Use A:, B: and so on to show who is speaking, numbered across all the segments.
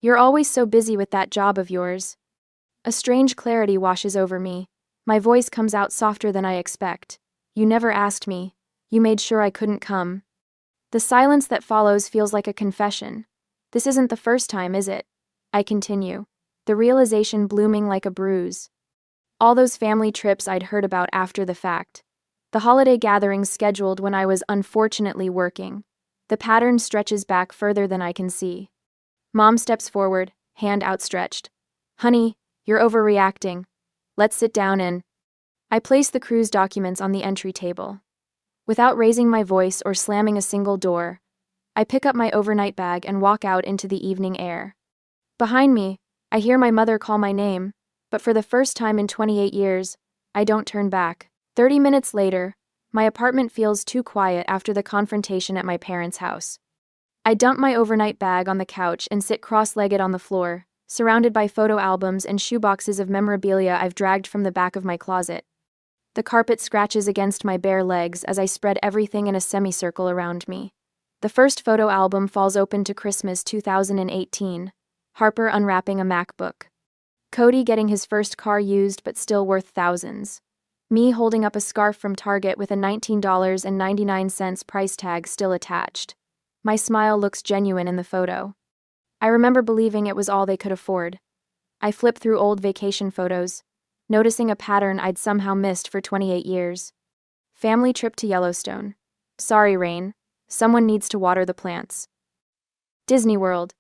A: You're always so busy with that job of yours. A strange clarity washes over me. My voice comes out softer than I expect. You never asked me. You made sure I couldn't come. The silence that follows feels like a confession. This isn't the first time, is it? I continue, the realization blooming like a bruise. All those family trips I'd heard about after the fact. The holiday gatherings scheduled when I was unfortunately working. The pattern stretches back further than I can see. Mom steps forward, hand outstretched. Honey, you're overreacting. Let's sit down and... I place the cruise documents on the entry table. Without raising my voice or slamming a single door, I pick up my overnight bag and walk out into the evening air. Behind me, I hear my mother call my name, but for the first time in 28 years, I don't turn back. 30 minutes later, my apartment feels too quiet after the confrontation at my parents' house. I dump my overnight bag on the couch and sit cross-legged on the floor, surrounded by photo albums and shoeboxes of memorabilia I've dragged from the back of my closet. The carpet scratches against my bare legs as I spread everything in a semicircle around me. The first photo album falls open to Christmas 2018, Harper unwrapping a MacBook. Cody getting his first car used but still worth thousands. Me holding up a scarf from Target with a $19.99 price tag still attached. My smile looks genuine in the photo. I remember believing it was all they could afford. I flip through old vacation photos, noticing a pattern I'd somehow missed for 28 years. Family trip to Yellowstone. Sorry, Rain. Someone needs to water the plants. Disney World.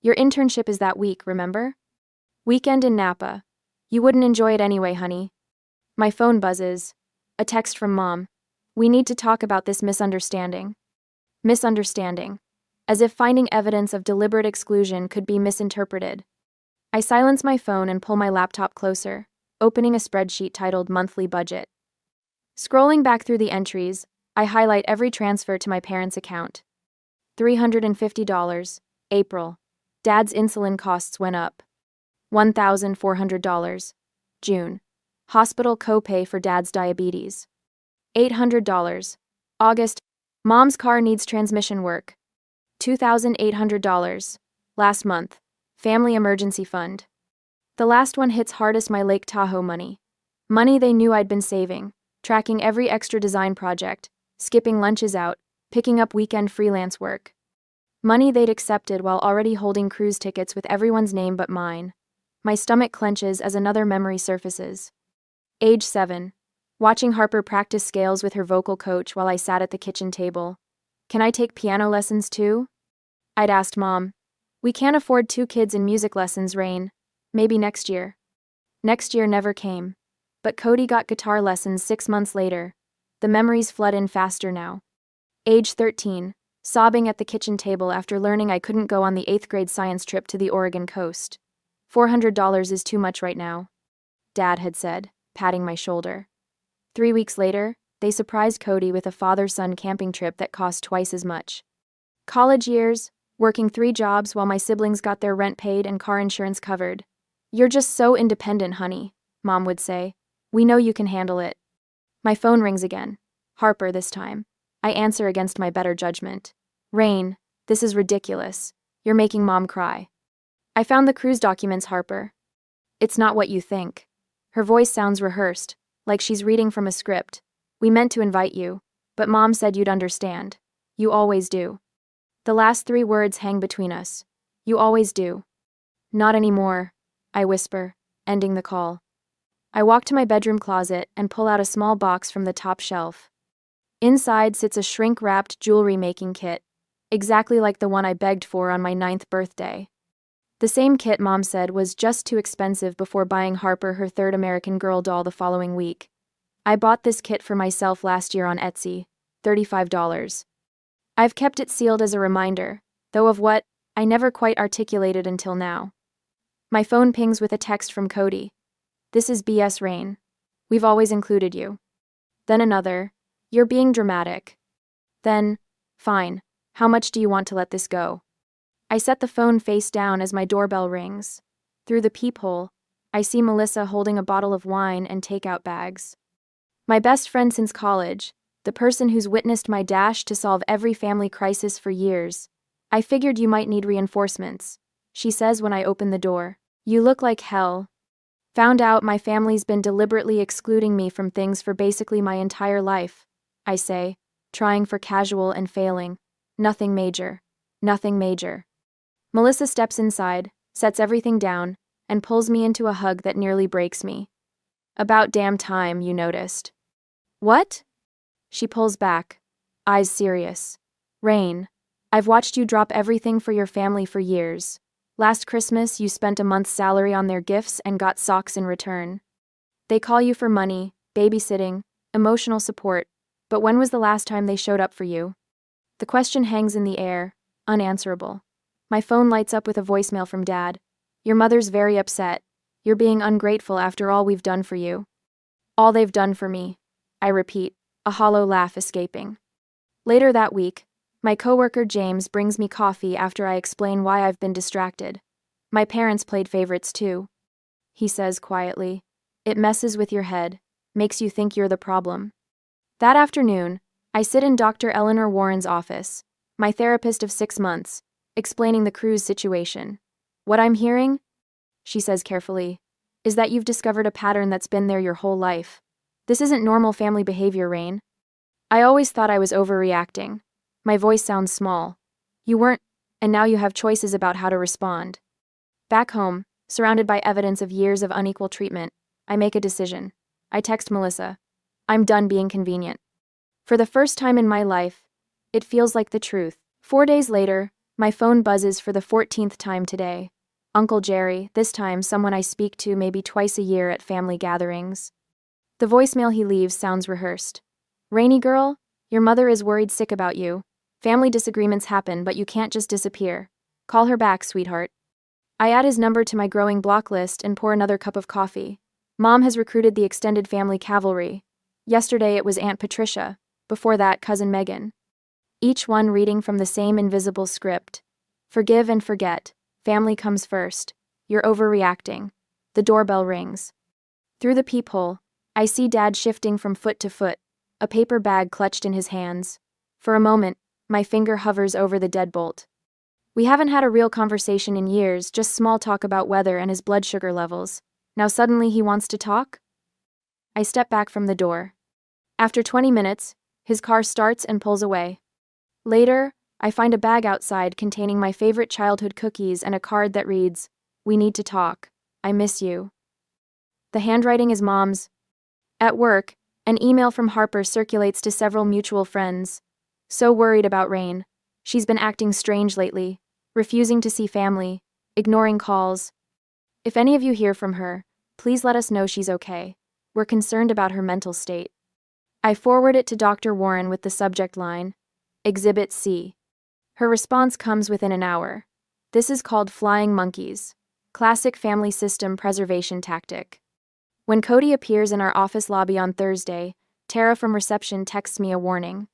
A: Your internship is that week, remember? Weekend in Napa. You wouldn't enjoy it anyway, honey. My phone buzzes. A text from Mom. We need to talk about this misunderstanding. Misunderstanding. As if finding evidence of deliberate exclusion could be misinterpreted. I silence my phone and pull my laptop closer, opening a spreadsheet titled Monthly Budget. Scrolling back through the entries, I highlight every transfer to my parents' account. $350. April. Dad's insulin costs went up. $1,400. June. Hospital copay for Dad's diabetes. $800. August. Mom's car needs transmission work. $2,800. Last month. Family emergency fund. The last one hits hardest my Lake Tahoe money. Money they knew I'd been saving, tracking every extra design project, skipping lunches out, picking up weekend freelance work. Money they'd accepted while already holding cruise tickets with everyone's name but mine. My stomach clenches as another memory surfaces. Age 7. Watching Harper practice scales with her vocal coach while I sat at the kitchen table. Can I take piano lessons too? I'd asked Mom. We can't afford 2 kids in music lessons, Rain. Maybe next year. Next year never came. But Cody got guitar lessons 6 months later. The memories flood in faster now. Age 13. Sobbing at the kitchen table after learning I couldn't go on the 8th grade science trip to the Oregon coast. $400 is too much right now, Dad had said, patting my shoulder. 3 weeks later, they surprised Cody with a father-son camping trip that cost twice as much. College years, working 3 jobs while my siblings got their rent paid and car insurance covered. You're just so independent, honey, Mom would say. We know you can handle it. My phone rings again. Harper this time. I answer against my better judgment. Rain, this is ridiculous. You're making Mom cry. I found the cruise documents, Harper. It's not what you think. Her voice sounds rehearsed, like she's reading from a script. We meant to invite you, but Mom said you'd understand. You always do. The last 3 words hang between us. You always do. Not anymore, I whisper, ending the call. I walk to my bedroom closet and pull out a small box from the top shelf. Inside sits a shrink-wrapped jewelry-making kit, exactly like the one I begged for on my 9th birthday. The same kit Mom said was just too expensive before buying Harper her 3rd American Girl doll the following week. I bought this kit for myself last year on Etsy, $35. I've kept it sealed as a reminder, though of what, I never quite articulated until now. My phone pings with a text from Cody. This is BS, Rain. We've always included you. Then another. You're being dramatic. Then, fine. How much do you want to let this go? I set the phone face down as my doorbell rings. Through the peephole, I see Melissa holding a bottle of wine and takeout bags. My best friend since college, the person who's witnessed my dash to solve every family crisis for years. I figured you might need reinforcements. she says when I open the door. You look like hell. Found out my family's been deliberately excluding me from things for basically my entire life, I say, trying for casual and failing. Nothing major. Nothing major. Melissa steps inside, sets everything down, and pulls me into a hug that nearly breaks me. About damn time you noticed. What? She pulls back, eyes serious. Rain, I've watched you drop everything for your family for years. Last Christmas, you spent a month's salary on their gifts and got socks in return. They call you for money, babysitting, emotional support, but when was the last time they showed up for you? The question hangs in the air, unanswerable. My phone lights up with a voicemail from Dad. Your mother's very upset. You're being ungrateful after all we've done for you. All they've done for me, I repeat, a hollow laugh escaping. Later that week, my coworker James brings me coffee after I explain why I've been distracted. My parents played favorites too. He says quietly, it messes with your head, makes you think you're the problem. That afternoon, I sit in Dr. Eleanor Warren's office, my therapist of 6 months, explaining the cruise situation. What I'm hearing, she says carefully, is that you've discovered a pattern that's been there your whole life. This isn't normal family behavior, Rain. I always thought I was overreacting. My voice sounds small. You weren't, and now you have choices about how to respond. Back home, surrounded by evidence of years of unequal treatment, I make a decision. I text Melissa. I'm done being convenient. For the first time in my life, it feels like the truth. 4 days later, my phone buzzes for the 14th time today. Uncle Jerry, this time someone I speak to maybe twice a year at family gatherings. The voicemail he leaves sounds rehearsed. Rainy girl, your mother is worried sick about you. Family disagreements happen, but you can't just disappear. Call her back, sweetheart. I add his number to my growing block list and pour another cup of coffee. Mom has recruited the extended family cavalry. Yesterday it was Aunt Patricia, before that Cousin Megan. Each one reading from the same invisible script. Forgive and forget. Family comes first. You're overreacting. The doorbell rings. Through the peephole, I see Dad shifting from foot to foot, a paper bag clutched in his hands. For a moment, my finger hovers over the deadbolt. We haven't had a real conversation in years, just small talk about weather and his blood sugar levels. Now suddenly he wants to talk? I step back from the door. After 20 minutes, his car starts and pulls away. Later, I find a bag outside containing my favorite childhood cookies and a card that reads, "We need to talk. I miss you." The handwriting is Mom's. At work, an email from Harper circulates to several mutual friends. So worried about Rain. She's been acting strange lately, refusing to see family, ignoring calls. If any of you hear from her, please let us know she's okay. We're concerned about her mental state. I forward it to Dr. Warren with the subject line, Exhibit C. Her response comes within an hour. This is called flying monkeys. Classic family system preservation tactic. When Cody appears in our office lobby on Thursday, Tara from reception texts me a warning.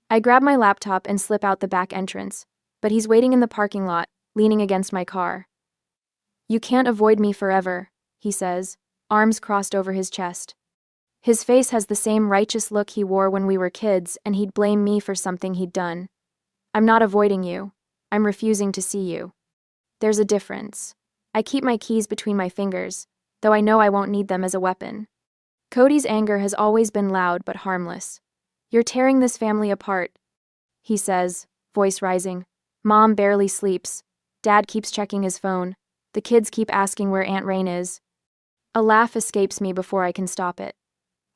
A: I grab my laptop and slip out the back entrance, but he's waiting in the parking lot, leaning against my car. You can't avoid me forever, he says, arms crossed over his chest. His face has the same righteous look he wore when we were kids, and he'd blame me for something he'd done. I'm not avoiding you. I'm refusing to see you. There's a difference. I keep my keys between my fingers, though I know I won't need them as a weapon. Cody's anger has always been loud but harmless. You're tearing this family apart, he says, voice rising. Mom barely sleeps. Dad keeps checking his phone. The kids keep asking where Aunt Rain is. A laugh escapes me before I can stop it.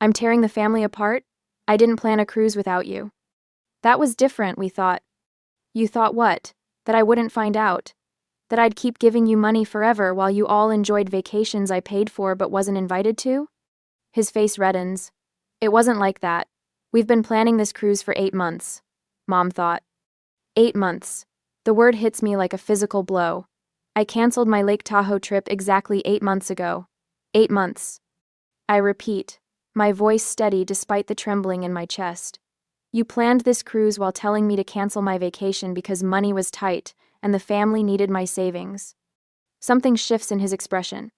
A: I'm tearing the family apart? I didn't plan a cruise without you. That was different, we thought. You thought what? That I wouldn't find out? That I'd keep giving you money forever while you all enjoyed vacations I paid for but wasn't invited to? His face reddens. It wasn't like that. We've been planning this cruise for 8 months, Mom thought. 8 months. The word hits me like a physical blow. I canceled my Lake Tahoe trip exactly 8 months ago. 8 months. I repeat, my voice steady despite the trembling in my chest. You planned this cruise while telling me to cancel my vacation because money was tight and the family needed my savings. Something shifts in his expression.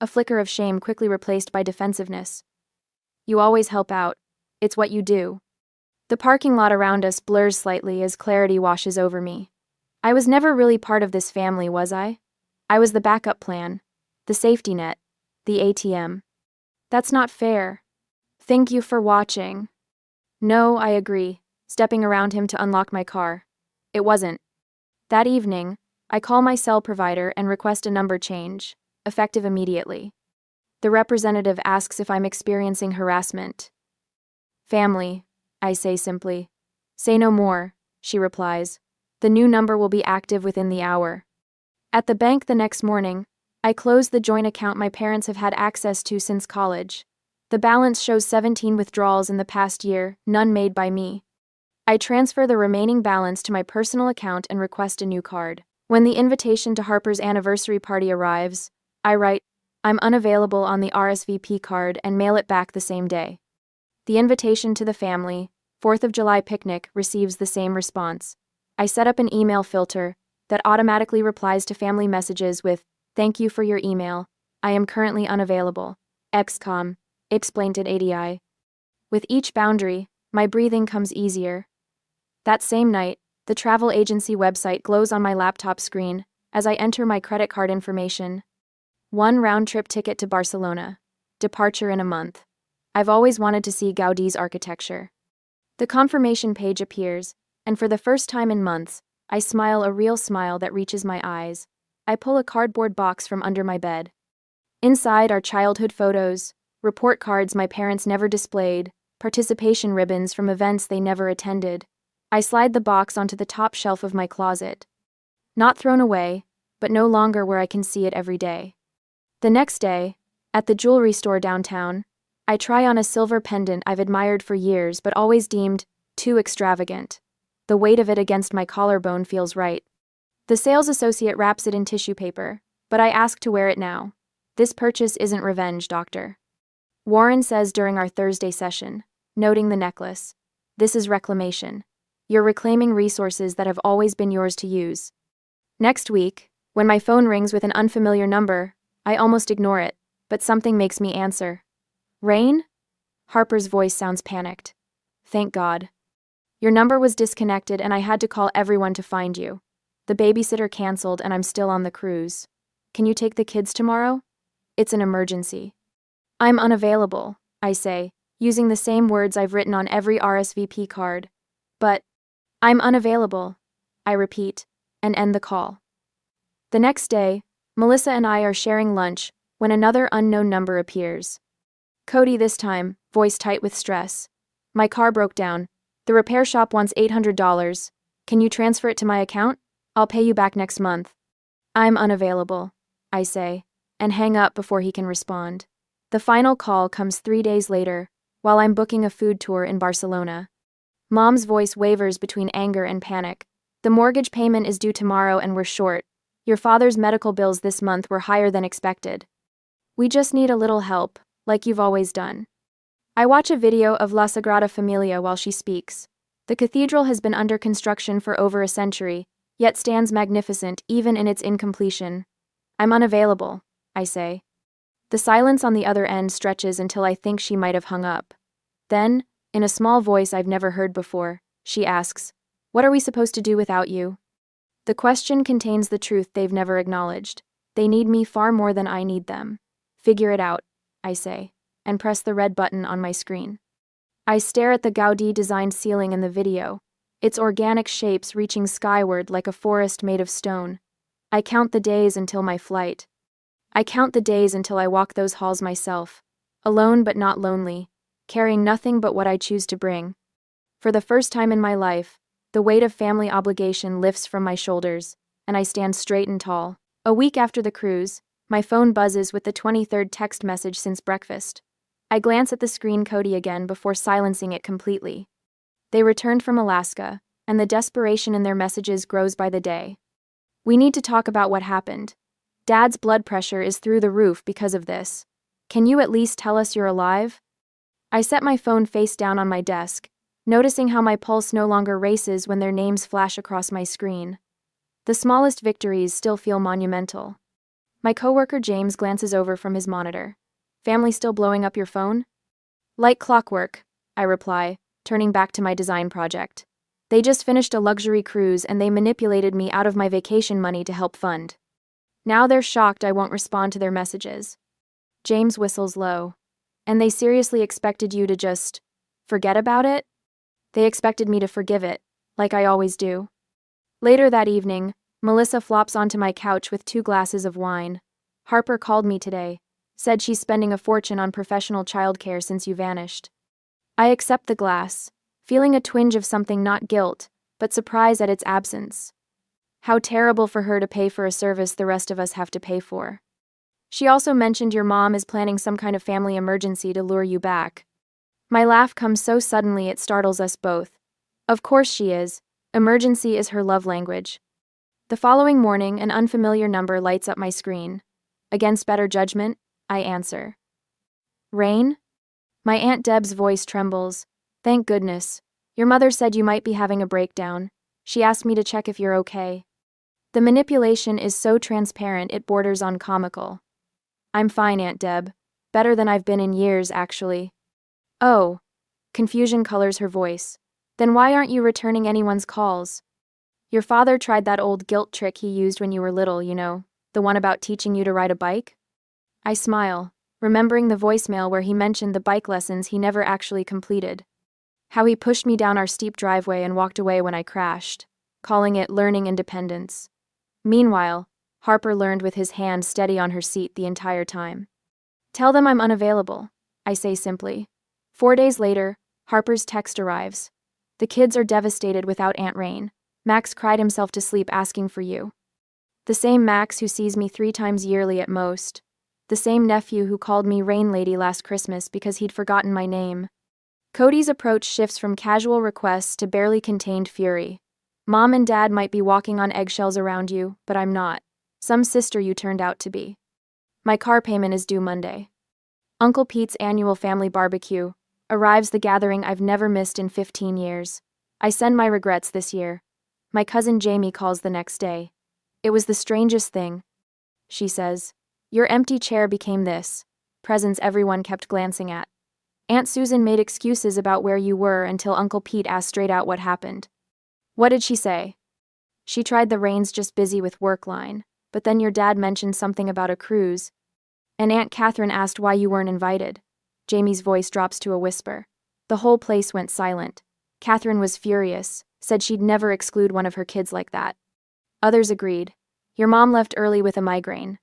A: A flicker of shame quickly replaced by defensiveness. You always help out. It's what you do. The parking lot around us blurs slightly as clarity washes over me. I was never really part of this family, was I? I was the backup plan, the safety net, the ATM. That's not fair. Thank you for watching. No, I agree, stepping around him to unlock my car. It wasn't. That evening, I call my cell provider and request a number change, effective immediately. The representative asks if I'm experiencing harassment. Family, I say simply. Say no more, she replies. The new number will be active within the hour. At the bank the next morning, I close the joint account my parents have had access to since college. The balance shows 17 withdrawals in the past year, none made by me. I transfer the remaining balance to my personal account and request a new card. When the invitation to Harper's anniversary party arrives, I write, "I'm unavailable" on the RSVP card and mail it back the same day. The invitation to the family, 4th of July picnic, receives the same response. I set up an email filter that automatically replies to family messages with, "Thank you for your email. I am currently unavailable. XCOM, explained at ADI." With each boundary, my breathing comes easier. That same night, the travel agency website glows on my laptop screen as I enter my credit card information. 1 round-trip ticket to Barcelona. Departure in a month. I've always wanted to see Gaudi's architecture. The confirmation page appears, and for the first time in months, I smile a real smile that reaches my eyes. I pull a cardboard box from under my bed. Inside are childhood photos, report cards my parents never displayed, participation ribbons from events they never attended. I slide the box onto the top shelf of my closet. Not thrown away, but no longer where I can see it every day. The next day, at the jewelry store downtown, I try on a silver pendant I've admired for years but always deemed too extravagant. The weight of it against my collarbone feels right. The sales associate wraps it in tissue paper, but I ask to wear it now. This purchase isn't revenge, doctor. Warren says during our Thursday session, noting the necklace, "This is reclamation. You're reclaiming resources that have always been yours to use." Next week, when my phone rings with an unfamiliar number, I almost ignore it, but something makes me answer. "Rain?" Harper's voice sounds panicked. "Thank God. Your number was disconnected and I had to call everyone to find you. The babysitter canceled and I'm still on the cruise. Can you take the kids tomorrow? It's an emergency." "I'm unavailable," I say, using the same words I've written on every RSVP card. But, "I'm unavailable," I repeat, and end the call. The next day, Melissa and I are sharing lunch when another unknown number appears. Cody this time, voice tight with stress. "My car broke down. The repair shop wants $800. Can you transfer it to my account? I'll pay you back next month." "I'm unavailable," I say, and hang up before he can respond. The final call comes 3 days later, while I'm booking a food tour in Barcelona. Mom's voice wavers between anger and panic. "The mortgage payment is due tomorrow and we're short. Your father's medical bills this month were higher than expected. We just need a little help, like you've always done." I watch a video of La Sagrada Familia while she speaks. The cathedral has been under construction for over a century, yet stands magnificent even in its incompletion. "I'm unavailable," I say. The silence on the other end stretches until I think she might have hung up. Then, in a small voice I've never heard before, she asks, "What are we supposed to do without you?" The question contains the truth they've never acknowledged. They need me far more than I need them. "Figure it out," I say, and press the red button on my screen. I stare at the Gaudi-designed ceiling in the video, its organic shapes reaching skyward like a forest made of stone. I count the days until my flight. I count the days until I walk those halls myself, alone but not lonely, carrying nothing but what I choose to bring. For the first time in my life, the weight of family obligation lifts from my shoulders, and I stand straight and tall. A week after the cruise, my phone buzzes with the 23rd text message since breakfast. I glance at the screen Cody again before silencing it completely. They returned from Alaska, and the desperation in their messages grows by the day. "We need to talk about what happened. Dad's blood pressure is through the roof because of this. Can you at least tell us you're alive?" I set my phone face down on my desk, noticing how my pulse no longer races when their names flash across my screen. The smallest victories still feel monumental. My coworker James glances over from his monitor. "Family still blowing up your phone?" "Like clockwork," I reply, turning back to my design project. "They just finished a luxury cruise and they manipulated me out of my vacation money to help fund." Now they're shocked I won't respond to their messages. James whistles low. And they seriously expected you to just forget about it? They expected me to forgive it, like I always do. Later that evening, Melissa flops onto my couch with 2 glasses of wine. Harper called me today, said she's spending a fortune on professional childcare since you vanished. I accept the glass, feeling a twinge of something not guilt, but surprise at its absence. How terrible for her to pay for a service the rest of us have to pay for. She also mentioned your mom is planning some kind of family emergency to lure you back. My laugh comes so suddenly it startles us both. Of course she is. Emergency is her love language. The following morning, an unfamiliar number lights up my screen. Against better judgment, I answer. Rain? My Aunt Deb's voice trembles. Thank goodness. Your mother said you might be having a breakdown. She asked me to check if you're okay. The manipulation is so transparent it borders on comical. I'm fine, Aunt Deb. Better than I've been in years, actually. Oh. Confusion colors her voice. Then why aren't you returning anyone's calls? Your father tried that old guilt trick he used when you were little, you know, the one about teaching you to ride a bike? I smile, remembering the voicemail where he mentioned the bike lessons he never actually completed. How he pushed me down our steep driveway and walked away when I crashed, calling it learning independence. Meanwhile, Harper learned with his hand steady on her seat the entire time. Tell them I'm unavailable, I say simply. 4 days later, Harper's text arrives. The kids are devastated without Aunt Rain. Max cried himself to sleep asking for you. The same Max who sees me 3 times yearly at most. The same nephew who called me Rain Lady last Christmas because he'd forgotten my name. Cody's approach shifts from casual requests to barely contained fury. Mom and Dad might be walking on eggshells around you, but I'm not. Some sister you turned out to be. My car payment is due Monday. Uncle Pete's annual family barbecue arrives, the gathering I've never missed in 15 years. I send my regrets this year. My cousin Jamie calls the next day. It was the strangest thing. She says, your empty chair became this. Presents everyone kept glancing at. Aunt Susan made excuses about where you were until Uncle Pete asked straight out what happened. What did she say? She tried the Rain's just busy with work line, but then your dad mentioned something about a cruise. And Aunt Catherine asked why you weren't invited. Jamie's voice drops to a whisper. The whole place went silent. Catherine was furious, said she'd never exclude one of her kids like that. Others agreed. Your mom left early with a migraine.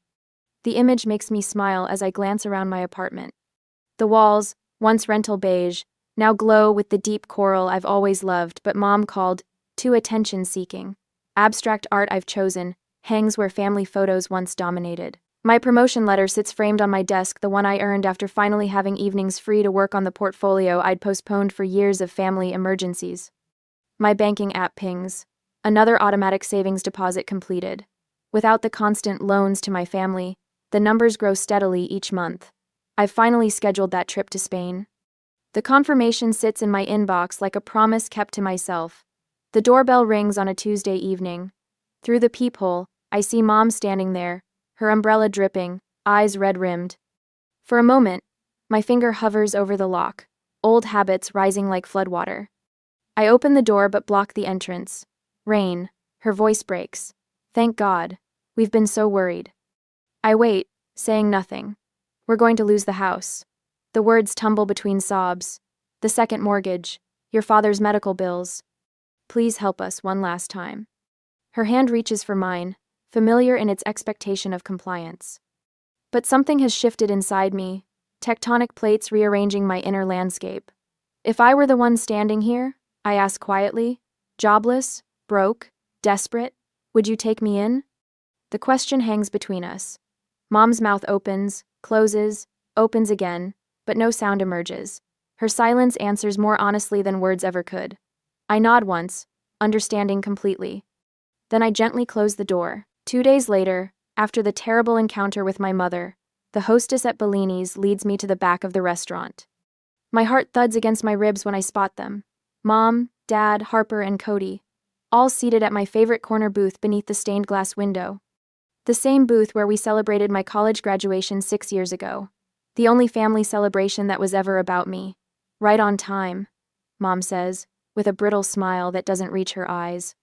A: The image makes me smile as I glance around my apartment. The walls, once rental beige, now glow with the deep coral I've always loved but Mom called too attention-seeking. Abstract art I've chosen hangs where family photos once dominated. My promotion letter sits framed on my desk, the one I earned after finally having evenings free to work on the portfolio I'd postponed for years of family emergencies. My banking app pings. Another automatic savings deposit completed. Without the constant loans to my family, the numbers grow steadily each month. I've finally scheduled that trip to Spain. The confirmation sits in my inbox like a promise kept to myself. The doorbell rings on a Tuesday evening. Through the peephole, I see Mom standing there, her umbrella dripping, eyes red-rimmed. For a moment, my finger hovers over the lock, old habits rising like floodwater. I open the door but block the entrance. Rain, her voice breaks. Thank God, we've been so worried. I wait, saying nothing. We're going to lose the house. The words tumble between sobs. The second mortgage, your father's medical bills. Please help us one last time. Her hand reaches for mine, familiar in its expectation of compliance. But something has shifted inside me, tectonic plates rearranging my inner landscape. If I were the one standing here, I ask quietly, jobless, broke, desperate, would you take me in? The question hangs between us. Mom's mouth opens, closes, opens again, but no sound emerges. Her silence answers more honestly than words ever could. I nod once, understanding completely. Then I gently close the door. 2 days later, after the terrible encounter with my mother, the hostess at Bellini's leads me to the back of the restaurant. My heart thuds against my ribs when I spot them. Mom, Dad, Harper, and Cody, all seated at my favorite corner booth beneath the stained glass window. The same booth where we celebrated my college graduation 6 years ago. The only family celebration that was ever about me. Right on time, Mom says, with a brittle smile that doesn't reach her eyes.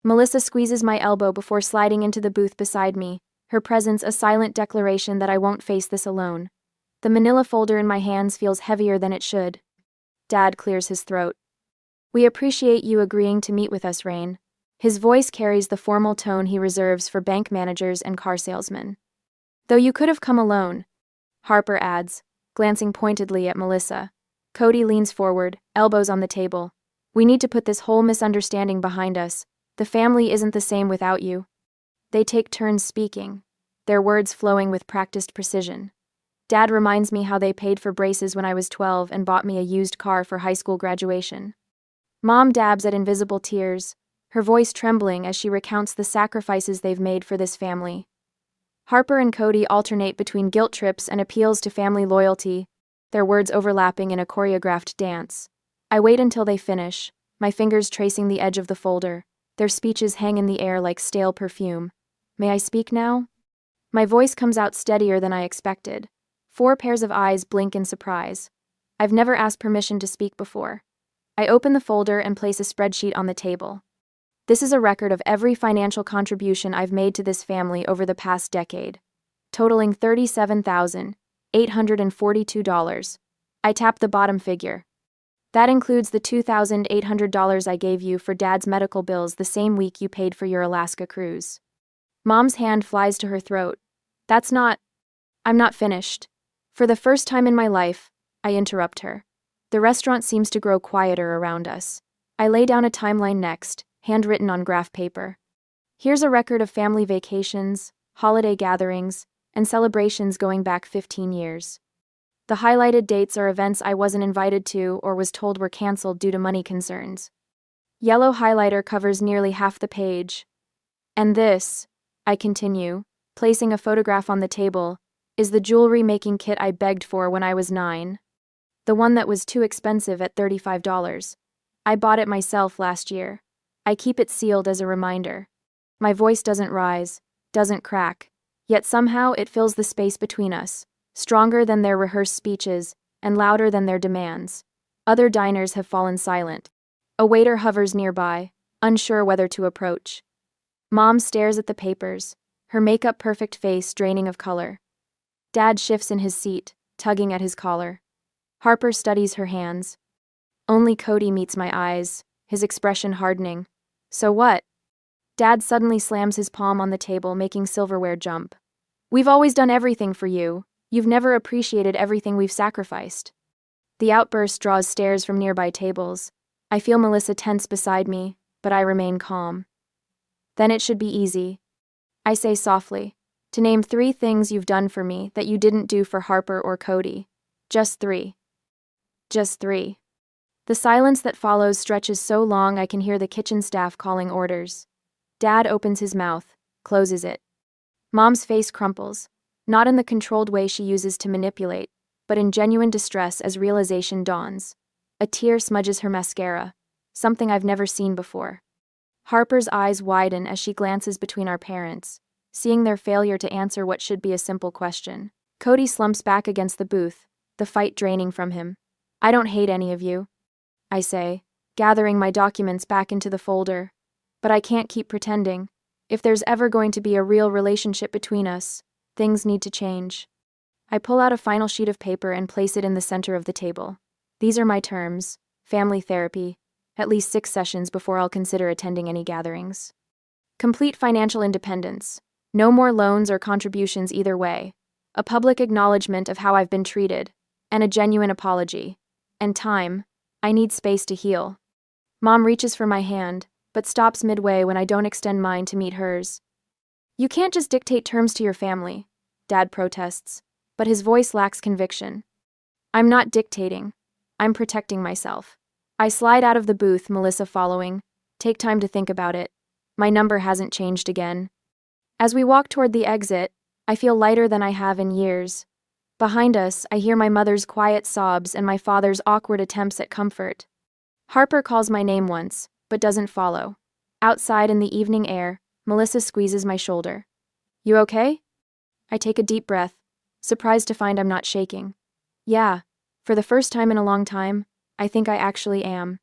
A: Melissa squeezes my elbow before sliding into the booth beside me, her presence a silent declaration that I won't face this alone. The manila folder in my hands feels heavier than it should. Dad clears his throat. We appreciate you agreeing to meet with us, Rain. His voice carries the formal tone he reserves for bank managers and car salesmen. Though you could have come alone, Harper adds, glancing pointedly at Melissa. Cody leans forward, elbows on the table. We need to put this whole misunderstanding behind us. The family isn't the same without you. They take turns speaking, their words flowing with practiced precision. Dad reminds me how they paid for braces when I was 12 and bought me a used car for high school graduation. Mom dabs at invisible tears, her voice trembling as she recounts the sacrifices they've made for this family. Harper and Cody alternate between guilt trips and appeals to family loyalty, their words overlapping in a choreographed dance. I wait until they finish, my fingers tracing the edge of the folder. Their speeches hang in the air like stale perfume. May I speak now? My voice comes out steadier than I expected. 4 pairs of eyes blink in surprise. I've never asked permission to speak before. I open the folder and place a spreadsheet on the table. This is a record of every financial contribution I've made to this family over the past decade, totaling $37,842. I tap the bottom figure. That includes the $2,800 I gave you for Dad's medical bills the same week you paid for your Alaska cruise. Mom's hand flies to her throat. I'm not finished. For the first time in my life, I interrupt her. The restaurant seems to grow quieter around us. I lay down a timeline next, handwritten on graph paper. Here's a record of family vacations, holiday gatherings, and celebrations going back 15 years. The highlighted dates are events I wasn't invited to or was told were canceled due to money concerns. Yellow highlighter covers nearly half the page. And this, I continue, placing a photograph on the table, is the jewelry-making kit I begged for when I was 9. The one that was too expensive at $35. I bought it myself last year. I keep it sealed as a reminder. My voice doesn't rise, doesn't crack, yet somehow it fills the space between us, stronger than their rehearsed speeches and louder than their demands. Other diners have fallen silent. A waiter hovers nearby, unsure whether to approach. Mom stares at the papers, her makeup-perfect face draining of color. Dad shifts in his seat, tugging at his collar. Harper studies her hands. Only Cody meets my eyes, his expression hardening. So what? Dad suddenly slams his palm on the table, making silverware jump. We've always done everything for you. You've never appreciated everything we've sacrificed. The outburst draws stares from nearby tables. I feel Melissa tense beside me, but I remain calm. Then it should be easy. I say softly, to name 3 things you've done for me that you didn't do for Harper or Cody. Just 3. Just 3. The silence that follows stretches so long I can hear the kitchen staff calling orders. Dad opens his mouth, closes it. Mom's face crumples, not in the controlled way she uses to manipulate, but in genuine distress as realization dawns. A tear smudges her mascara, something I've never seen before. Harper's eyes widen as she glances between our parents, seeing their failure to answer what should be a simple question. Cody slumps back against the booth, the fight draining from him. I don't hate any of you, I say, gathering my documents back into the folder. But I can't keep pretending. If there's ever going to be a real relationship between us, things need to change. I pull out a final sheet of paper and place it in the center of the table. These are my terms: family therapy, at least 6 sessions before I'll consider attending any gatherings. Complete financial independence, no more loans or contributions either way, a public acknowledgement of how I've been treated, and a genuine apology. And time. I need space to heal. Mom reaches for my hand, but stops midway when I don't extend mine to meet hers. You can't just dictate terms to your family, Dad protests, but his voice lacks conviction. I'm not dictating. I'm protecting myself. I slide out of the booth, Melissa following. Take time to think about it. My number hasn't changed again. As we walk toward the exit, I feel lighter than I have in years. Behind us, I hear my mother's quiet sobs and my father's awkward attempts at comfort. Harper calls my name once, but doesn't follow. Outside in the evening air, Melissa squeezes my shoulder. You okay? I take a deep breath, surprised to find I'm not shaking. Yeah, for the first time in a long time, I think I actually am.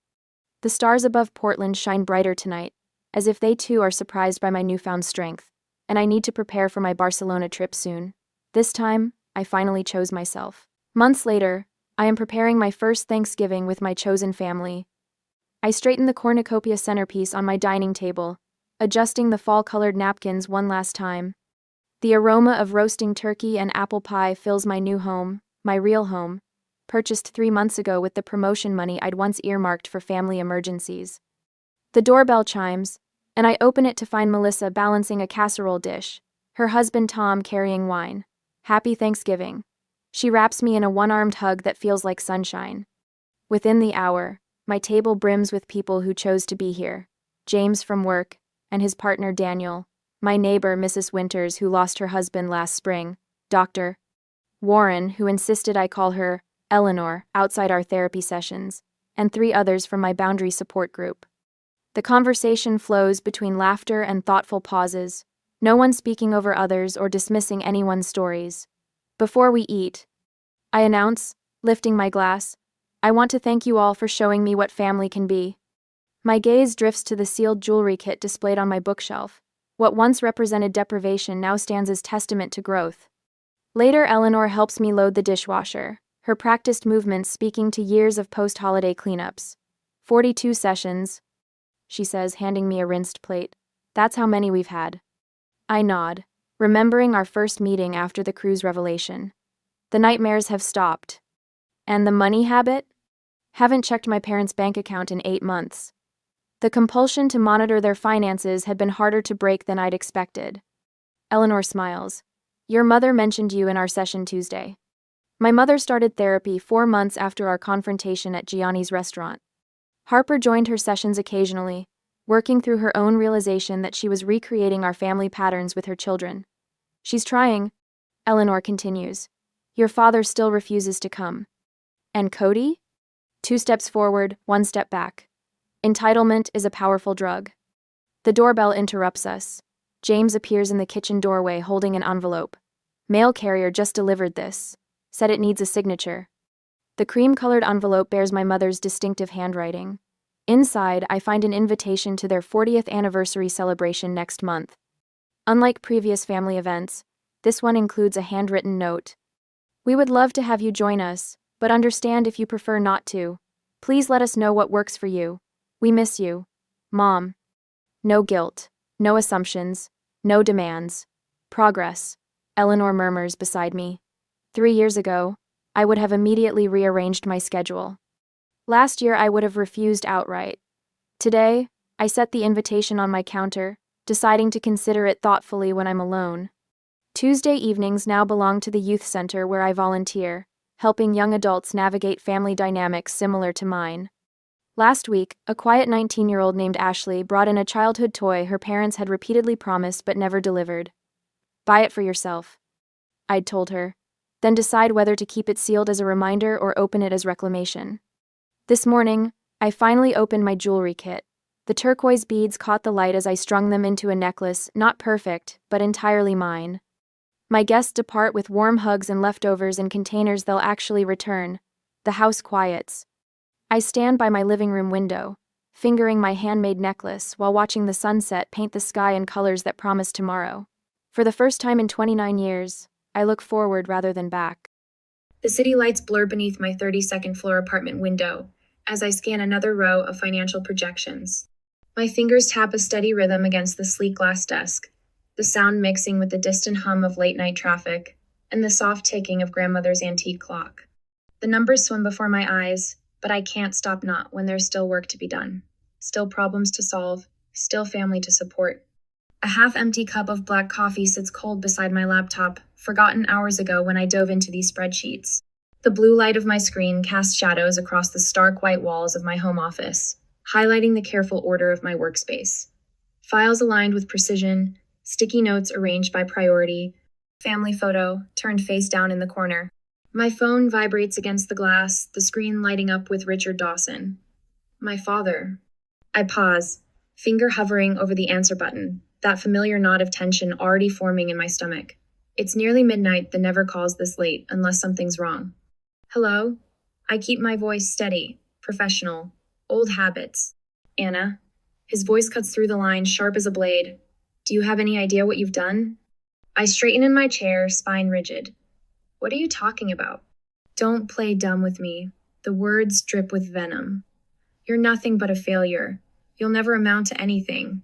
A: The stars above Portland shine brighter tonight, as if they too are surprised by my newfound strength. and I need to prepare for my Barcelona trip soon. This time, I finally chose myself. Months later, I am preparing my first Thanksgiving with my chosen family. I straighten the cornucopia centerpiece on my dining table, adjusting the fall-colored napkins one last time. The aroma of roasting turkey and apple pie fills my new home, my real home, purchased 3 months ago with the promotion money I'd once earmarked for family emergencies. The doorbell chimes, and I open it to find Melissa balancing a casserole dish, her husband Tom carrying wine. Happy Thanksgiving. She wraps me in a one-armed hug that feels like sunshine. Within the hour, my table brims with people who chose to be here. James from work, and his partner Daniel, my neighbor Mrs. Winters who lost her husband last spring, Dr. Warren who insisted I call her Eleanor outside our therapy sessions, and 3 others from my boundary support group. The conversation flows between laughter and thoughtful pauses, no one speaking over others or dismissing anyone's stories. Before we eat, I announce, lifting my glass, I want to thank you all for showing me what family can be. My gaze drifts to the sealed jewelry kit displayed on my bookshelf. What once represented deprivation now stands as testament to growth. Later, Eleanor helps me load the dishwasher, her practiced movements speaking to years of post-holiday cleanups. 42 sessions, she says, handing me a rinsed plate. That's how many we've had. I nod, remembering our first meeting after the cruise revelation. The nightmares have stopped. And the money habit? Haven't checked my parents' bank account in 8 months. The compulsion to monitor their finances had been harder to break than I'd expected. Eleanor smiles. Your mother mentioned you in our session Tuesday. My mother started therapy 4 months after our confrontation at Gianni's restaurant. Harper joined her sessions occasionally, working through her own realization that she was recreating our family patterns with her children. She's trying, Eleanor continues. Your father still refuses to come. And Cody? 2 steps forward, 1 step back. Entitlement is a powerful drug. The doorbell interrupts us. James appears in the kitchen doorway holding an envelope. Mail carrier just delivered this. Said it needs a signature. The cream-colored envelope bears my mother's distinctive handwriting. Inside, I find an invitation to their 40th anniversary celebration next month. Unlike previous family events, this one includes a handwritten note. We would love to have you join us, but understand if you prefer not to. Please let us know what works for you. We miss you. Mom. No guilt, no assumptions, no demands. Progress, Eleanor murmurs beside me. 3 years ago, I would have immediately rearranged my schedule. Last year, I would have refused outright. Today, I set the invitation on my counter, deciding to consider it thoughtfully when I'm alone. Tuesday evenings now belong to the youth center where I volunteer, helping young adults navigate family dynamics similar to mine. Last week, a quiet 19-year-old named Ashley brought in a childhood toy her parents had repeatedly promised but never delivered. Buy it for yourself, I'd told her, then decide whether to keep it sealed as a reminder or open it as reclamation. This morning, I finally opened my jewelry kit. The turquoise beads caught the light as I strung them into a necklace, not perfect, but entirely mine. My guests depart with warm hugs and leftovers in containers they'll actually return. The house quiets. I stand by my living room window, fingering my handmade necklace while watching the sunset paint the sky in colors that promise tomorrow. For the first time in 29 years, I look forward rather than back. The city lights blur beneath my 32nd floor apartment window as I scan another row of financial projections. My fingers tap a steady rhythm against the sleek glass desk, the sound mixing with the distant hum of late-night traffic and the soft ticking of grandmother's antique clock. The numbers swim before my eyes, but I can't stop not when there's still work to be done, still problems to solve, still family to support. A half-empty cup of black coffee sits cold beside my laptop, forgotten hours ago when I dove into these spreadsheets. The blue light of my screen casts shadows across the stark white walls of my home office, highlighting the careful order of my workspace. Files aligned with precision, sticky notes arranged by priority, family photo turned face down in the corner. My phone vibrates against the glass, the screen lighting up with Richard Dawson. My father. I pause, finger hovering over the answer button, that familiar knot of tension already forming in my stomach. It's nearly midnight, that never calls this late unless something's wrong. Hello? I keep my voice steady, professional. Old habits. Anna. His voice cuts through the line, sharp as a blade. Do you have any idea what you've done? I straighten in my chair, spine rigid. What are you talking about? Don't play dumb with me. The words drip with venom. You're nothing but a failure. You'll never amount to anything.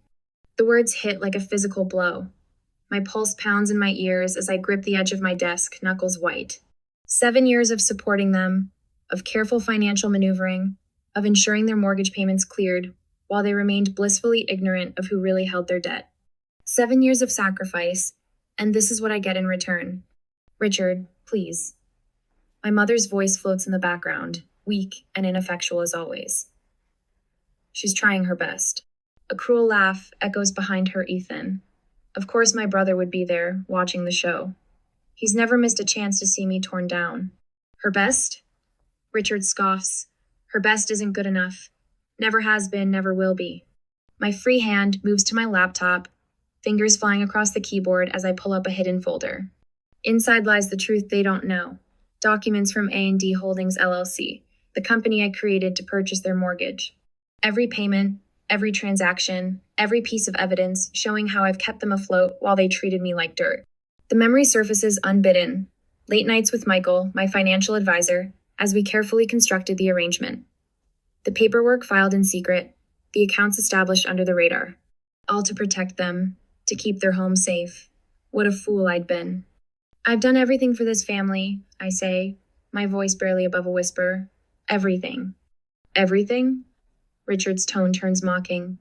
A: The words hit like a physical blow. My pulse pounds in my ears as I grip the edge of my desk, knuckles white. 7 years of supporting them, of careful financial maneuvering, of ensuring their mortgage payments cleared, while they remained blissfully ignorant of who really held their debt. 7 years of sacrifice, and this is what I get in return. Richard, please. My mother's voice floats in the background, weak and ineffectual as always. She's trying her best. A cruel laugh echoes behind her, Ethan. Of course my brother would be there, watching the show. He's never missed a chance to see me torn down. Her best? Richard scoffs. Her best isn't good enough. Never has been, never will be. My free hand moves to my laptop, fingers flying across the keyboard as I pull up a hidden folder. Inside lies the truth they don't know. Documents from A&D Holdings LLC, the company I created to purchase their mortgage. Every payment, every transaction, every piece of evidence showing how I've kept them afloat while they treated me like dirt. The memory surfaces unbidden. Late nights with Michael, my financial advisor, as we carefully constructed the arrangement. The paperwork filed in secret, the accounts established under the radar. All to protect them, to keep their home safe. What a fool I'd been. I've done everything for this family, I say, my voice barely above a whisper. Everything. Everything? Richard's tone turns mocking.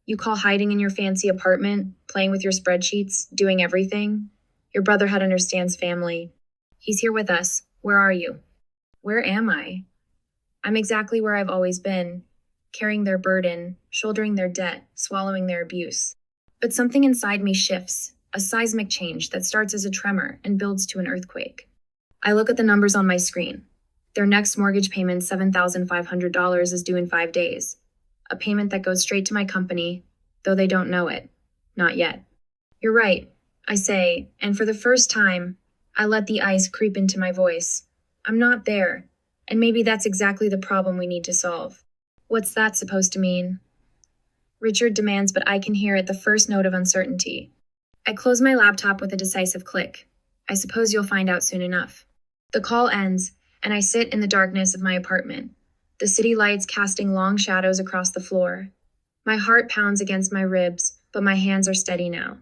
A: You call hiding in your fancy apartment, playing with your spreadsheets, doing everything? Your brotherhood understands family. He's here with us. Where are you? Where am I? I'm exactly where I've always been, carrying their burden, shouldering their debt, swallowing their abuse. But something inside me shifts, a seismic change that starts as a tremor and builds to an earthquake. I look at the numbers on my screen. Their next mortgage payment, $7,500, is due in 5 days. A payment that goes straight to my company, though they don't know it. Not yet. You're right, I say, and for the first time, I let the ice creep into my voice. I'm not there, and maybe that's exactly the problem we need to solve. What's that supposed to mean? Richard demands, but I can hear it, the first note of uncertainty. I close my laptop with a decisive click. I suppose you'll find out soon enough. The call ends, and I sit in the darkness of my apartment, the city lights casting long shadows across the floor. My heart pounds against my ribs, but my hands are steady now.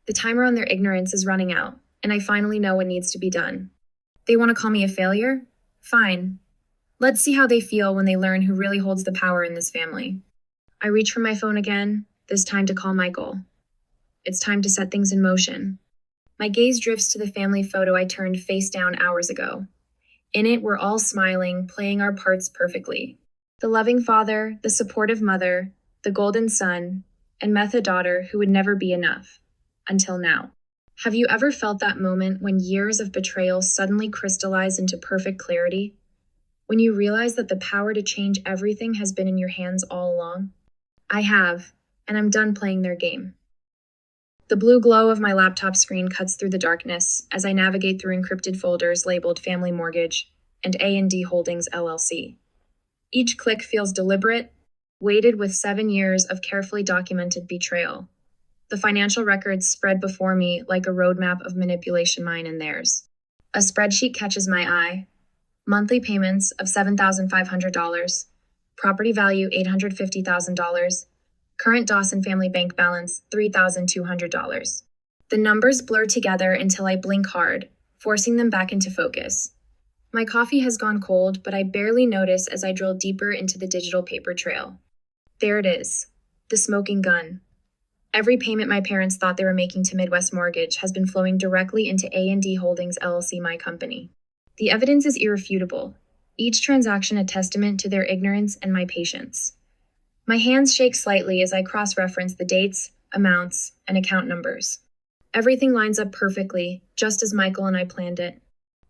A: The timer on their ignorance is running out, and I finally know what needs to be done. They want to call me a failure? Fine. Let's see how they feel when they learn who really holds the power in this family. I reach for my phone again, this time to call Michael. It's time to set things in motion. My gaze drifts to the family photo I turned face down hours ago. In it, we're all smiling, playing our parts perfectly. The loving father, the supportive mother, the golden son, and Metha daughter who would never be enough. Until now. Have you ever felt that moment when years of betrayal suddenly crystallize into perfect clarity? When you realize that the power to change everything has been in your hands all along? I have, and I'm done playing their game. The blue glow of my laptop screen cuts through the darkness as I navigate through encrypted folders labeled Family Mortgage and A&D Holdings LLC. Each click feels deliberate, weighted with 7 years of carefully documented betrayal. The financial records spread before me like a roadmap of manipulation mine and theirs. A spreadsheet catches my eye. Monthly payments of $7,500, property value $850,000, current Dawson family bank balance $3,200. The numbers blur together until I blink hard, forcing them back into focus. My coffee has gone cold, but I barely notice as I drill deeper into the digital paper trail. There it is, the smoking gun. Every payment my parents thought they were making to Midwest Mortgage has been flowing directly into A&D Holdings LLC, my company. The evidence is irrefutable, each transaction a testament to their ignorance and my patience. My hands shake slightly as I cross-reference the dates, amounts, and account numbers. Everything lines up perfectly, just as Michael and I planned it.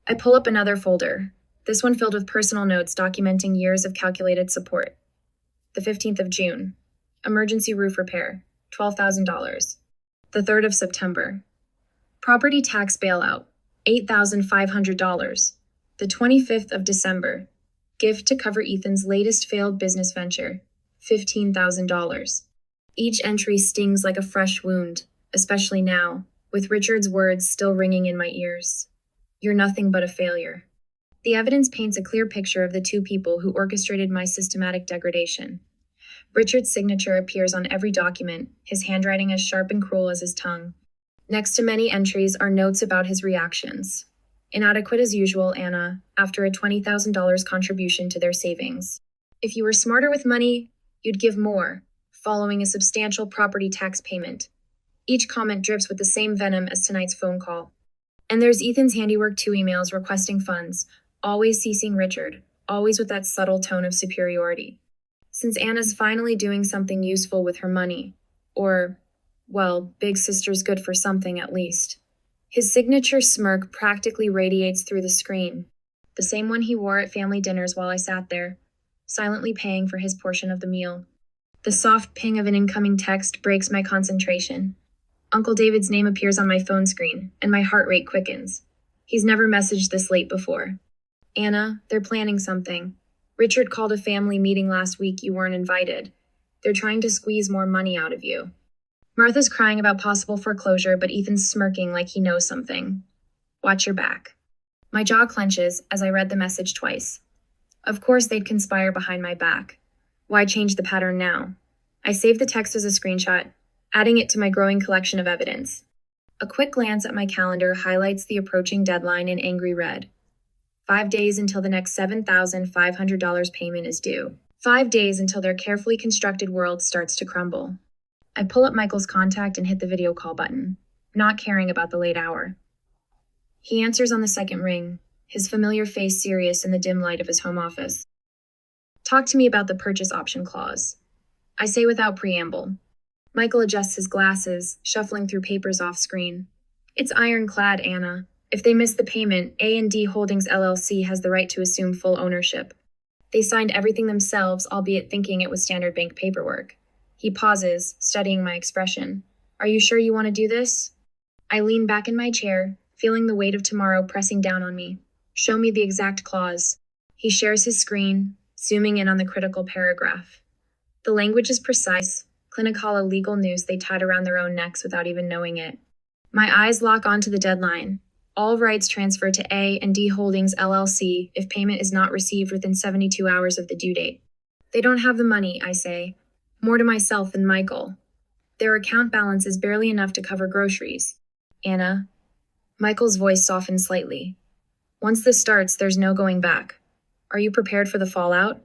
A: I pull up another folder, this one filled with personal notes documenting years of calculated support. The 15th of June, emergency roof repair, $12,000. The 3rd of September, property tax bailout, $8,500. The 25th of December, gift to cover Ethan's latest failed business venture, $15,000. Each entry stings like a fresh wound, especially now, with Richard's words still ringing in my ears. You're nothing but a failure. The evidence paints a clear picture of the two people who orchestrated my systematic degradation. Richard's signature appears on every document, his handwriting as sharp and cruel as his tongue. Next to many entries are notes about his reactions. Inadequate as usual, Anna, after a $20,000 contribution to their savings. If you were smarter with money, you'd give more, following a substantial property tax payment. Each comment drips with the same venom as tonight's phone call. And there's Ethan's handiwork 2 emails requesting funds, always ceasing Richard, always with that subtle tone of superiority. Since Anna's finally doing something useful with her money, or, well, big sister's good for something at least. His signature smirk practically radiates through the screen, the same one he wore at family dinners while I sat there, silently paying for his portion of the meal. The soft ping of an incoming text breaks my concentration. Uncle David's name appears on my phone screen, and my heart rate quickens. He's never messaged this late before. Anna, they're planning something. Richard called a family meeting last week. You weren't invited. They're trying to squeeze more money out of you. Martha's crying about possible foreclosure, but Ethan's smirking like he knows something. Watch your back. My jaw clenches as I read the message twice. Of course they'd conspire behind my back. Why change the pattern now? I saved the text as a screenshot, adding it to my growing collection of evidence. A quick glance at my calendar highlights the approaching deadline in angry red. 5 days until the next $7,500 payment is due. 5 days until their carefully constructed world starts to crumble. I pull up Michael's contact and hit the video call button, not caring about the late hour. He answers on the second ring, his familiar face serious in the dim light of his home office. Talk to me about the purchase option clause. I say without preamble. Michael adjusts his glasses, shuffling through papers off screen. It's ironclad, Anna. If they miss the payment, A&D Holdings LLC has the right to assume full ownership. They signed everything themselves, albeit thinking it was standard bank paperwork. He pauses, studying my expression. Are you sure you want to do this? I lean back in my chair, feeling the weight of tomorrow pressing down on me. Show me the exact clause. He shares his screen, zooming in on the critical paragraph. The language is precise, clinical legal noose they tied around their own necks without even knowing it. My eyes lock onto the deadline. All rights transfer to A&D Holdings LLC if payment is not received within 72 hours of the due date. They don't have the money, I say. More to myself than Michael. Their account balance is barely enough to cover groceries. Anna. Michael's voice softens slightly. Once this starts, there's no going back. Are you prepared for the fallout?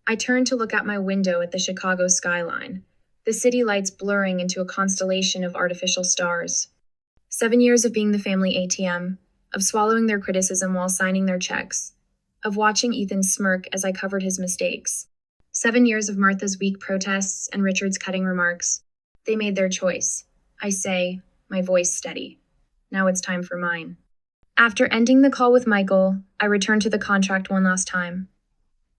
A: I turn to look out my window at the Chicago skyline, the city lights blurring into a constellation of artificial stars. 7 years of being the family ATM, of swallowing their criticism while signing their checks, of watching Ethan smirk as I covered his mistakes. 7 years of Martha's weak protests and Richard's cutting remarks. They made their choice. I say, my voice steady. Now it's time for mine. After ending the call with Michael, I return to the contract one last time.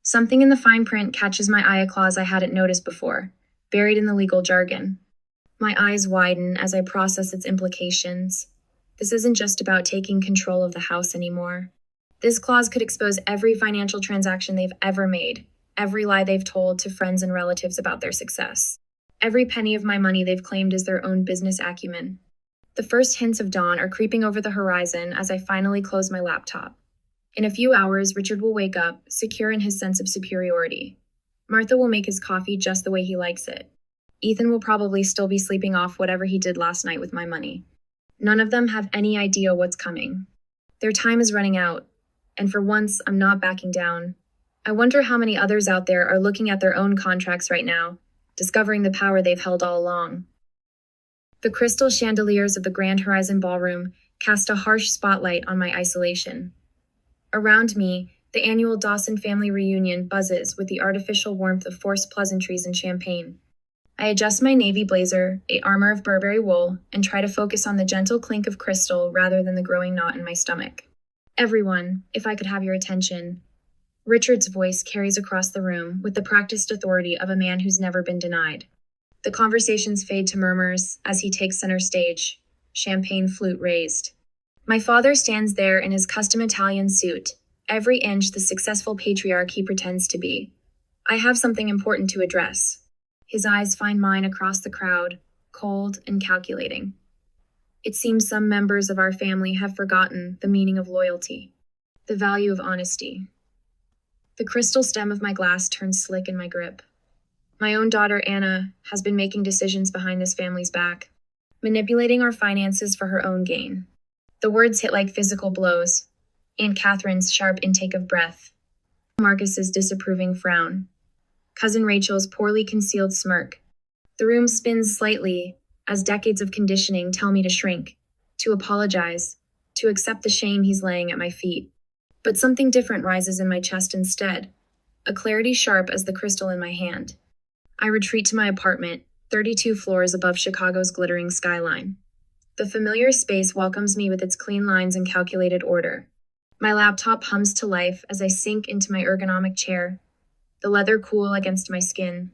A: Something in the fine print catches my eye, a clause I hadn't noticed before, buried in the legal jargon. My eyes widen as I process its implications. This isn't just about taking control of the house anymore. This clause could expose every financial transaction they've ever made, every lie they've told to friends and relatives about their success, every penny of my money they've claimed as their own business acumen. The first hints of dawn are creeping over the horizon as I finally close my laptop. In a few hours, Richard will wake up, secure in his sense of superiority. Martha will make his coffee just the way he likes it. Ethan will probably still be sleeping off whatever he did last night with my money. None of them have any idea what's coming. Their time is running out, and for once, I'm not backing down. I wonder how many others out there are looking at their own contracts right now, discovering the power they've held all along. The crystal chandeliers of the Grand Horizon Ballroom cast a harsh spotlight on my isolation. Around me, the annual Dawson family reunion buzzes with the artificial warmth of forced pleasantries and champagne. I adjust my navy blazer, a armor of Burberry wool, and try to focus on the gentle clink of crystal rather than the growing knot in my stomach. Everyone, if I could have your attention. Richard's voice carries across the room with the practiced authority of a man who's never been denied. The conversations fade to murmurs as he takes center stage, champagne flute raised. My father stands there in his custom Italian suit, every inch the successful patriarch he pretends to be. I have something important to address. His eyes find mine across the crowd, cold, and calculating. It seems some members of our family have forgotten the meaning of loyalty, the value of honesty. The crystal stem of my glass turns slick in my grip. My own daughter, Anna, has been making decisions behind this family's back, manipulating our finances for her own gain. The words hit like physical blows. Aunt Catherine's sharp intake of breath. Marcus's disapproving frown. Cousin Rachel's poorly concealed smirk. The room spins slightly as decades of conditioning tell me to shrink, to apologize, to accept the shame he's laying at my feet. But something different rises in my chest instead, a clarity sharp as the crystal in my hand. I retreat to my apartment, 32 floors above Chicago's glittering skyline. The familiar space welcomes me with its clean lines and calculated order. My laptop hums to life as I sink into my ergonomic chair, the leather cool against my skin.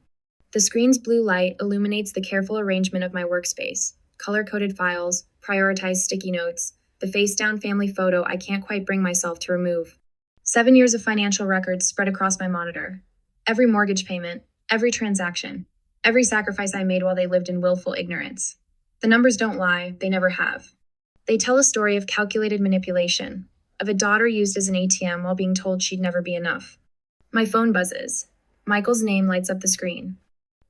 A: The screen's blue light illuminates the careful arrangement of my workspace, color-coded files, prioritized sticky notes, the face-down family photo I can't quite bring myself to remove. 7 years of financial records spread across my monitor. Every mortgage payment, every transaction, every sacrifice I made while they lived in willful ignorance. The numbers don't lie, they never have. They tell a story of calculated manipulation, of a daughter used as an ATM while being told she'd never be enough. My phone buzzes. Michael's name lights up the screen.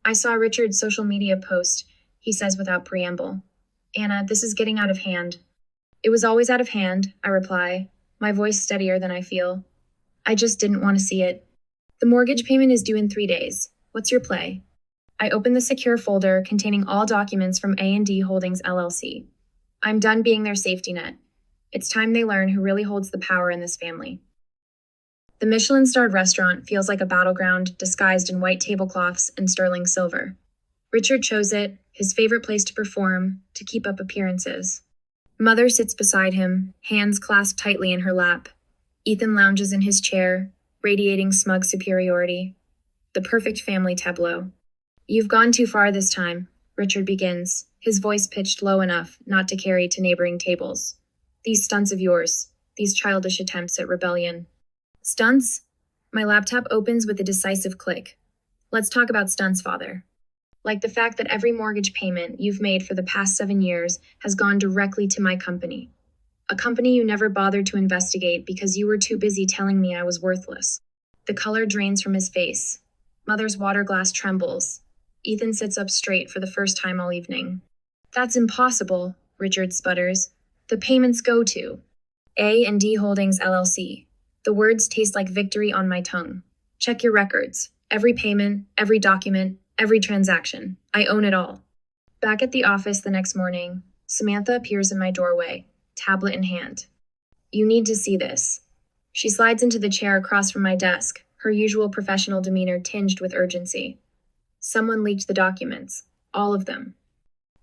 A: I saw Richard's social media post, he says without preamble. Anna, this is getting out of hand. It was always out of hand, I reply, my voice steadier than I feel. I just didn't want to see it. The mortgage payment is due in 3 days. What's your play? I open the secure folder containing all documents from A&D Holdings LLC. I'm done being their safety net. It's time they learn who really holds the power in this family. The Michelin-starred restaurant feels like a battleground disguised in white tablecloths and sterling silver. Richard chose it, his favorite place to perform, to keep up appearances. Mother sits beside him, hands clasped tightly in her lap. Ethan lounges in his chair, radiating smug superiority. The perfect family tableau. You've gone too far this time, Richard begins, his voice pitched low enough not to carry to neighboring tables. These stunts of yours, these childish attempts at rebellion. Stunts? My laptop opens with a decisive click. Let's talk about stunts, Father. Like the fact that every mortgage payment you've made for the past 7 years has gone directly to my company. A company you never bothered to investigate because you were too busy telling me I was worthless. The color drains from his face. Mother's water glass trembles. Ethan sits up straight for the first time all evening. That's impossible, Richard sputters. The payments go to A&D Holdings LLC. The words taste like victory on my tongue. Check your records. Every payment, every document, every transaction. I own it all. Back at the office the next morning, Samantha appears in my doorway, tablet in hand. You need to see this. She slides into the chair across from my desk, her usual professional demeanor tinged with urgency. Someone leaked the documents. All of them.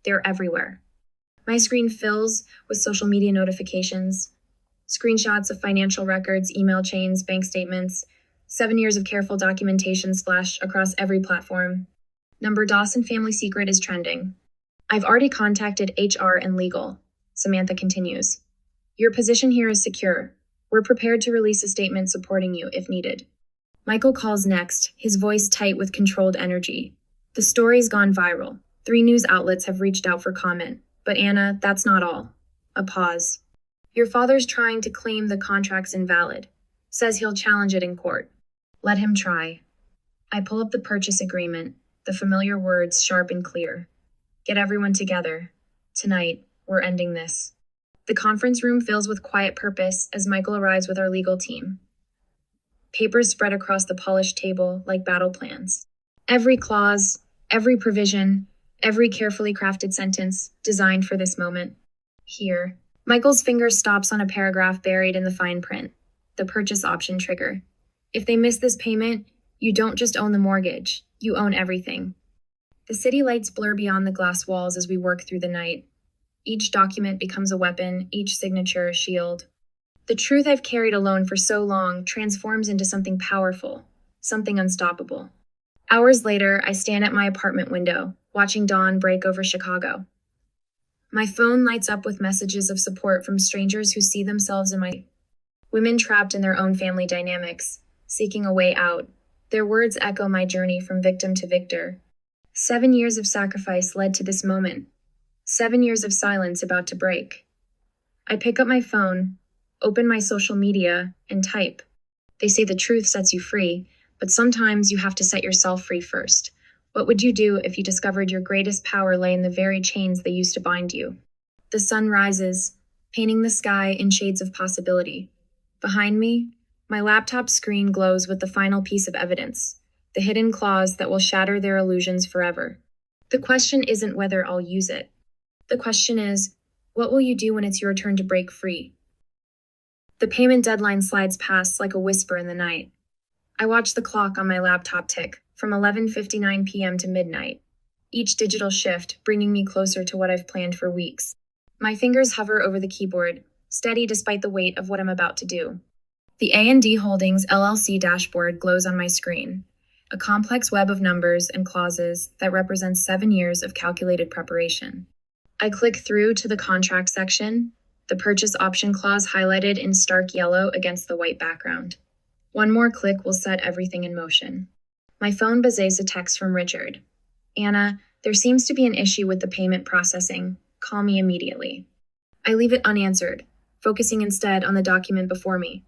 A: They're everywhere. My screen fills with social media notifications, screenshots of financial records, email chains, bank statements, 7 years of careful documentation splashed across every platform. Number Dawson family secret is trending. I've already contacted HR and legal, Samantha continues. Your position here is secure. We're prepared to release a statement supporting you if needed. Michael calls next, his voice tight with controlled energy. The story's gone viral. 3 news outlets have reached out for comment. But Anna, that's not all. A pause. Your father's trying to claim the contract's invalid. Says he'll challenge it in court. Let him try. I pull up the purchase agreement, the familiar words sharp and clear. Get everyone together. Tonight, we're ending this. The conference room fills with quiet purpose as Michael arrives with our legal team. Papers spread across the polished table like battle plans. Every clause, every provision, every carefully crafted sentence designed for this moment. Here. Michael's finger stops on a paragraph buried in the fine print, the purchase option trigger. If they miss this payment, you don't just own the mortgage, you own everything. The city lights blur beyond the glass walls as we work through the night. Each document becomes a weapon, each signature a shield. The truth I've carried alone for so long transforms into something powerful, something unstoppable. Hours later, I stand at my apartment window, watching dawn break over Chicago. My phone lights up with messages of support from strangers who see themselves in my women trapped in their own family dynamics, seeking a way out. Their words echo my journey from victim to victor. 7 years of sacrifice led to this moment. 7 years of silence about to break. I pick up my phone, open my social media, and type. They say the truth sets you free, but sometimes you have to set yourself free first. What would you do if you discovered your greatest power lay in the very chains that used to bind you? The sun rises, painting the sky in shades of possibility. Behind me, my laptop screen glows with the final piece of evidence, the hidden clause that will shatter their illusions forever. The question isn't whether I'll use it. The question is, what will you do when it's your turn to break free? The payment deadline slides past like a whisper in the night. I watch the clock on my laptop tick from 11:59 p.m. to midnight, each digital shift bringing me closer to what I've planned for weeks. My fingers hover over the keyboard, steady despite the weight of what I'm about to do. The A&D Holdings LLC dashboard glows on my screen, a complex web of numbers and clauses that represents 7 years of calculated preparation. I click through to the contract section, the purchase option clause highlighted in stark yellow against the white background. One more click will set everything in motion. My phone buzzes a text from Richard. Anna, there seems to be an issue with the payment processing. Call me immediately. I leave it unanswered, focusing instead on the document before me.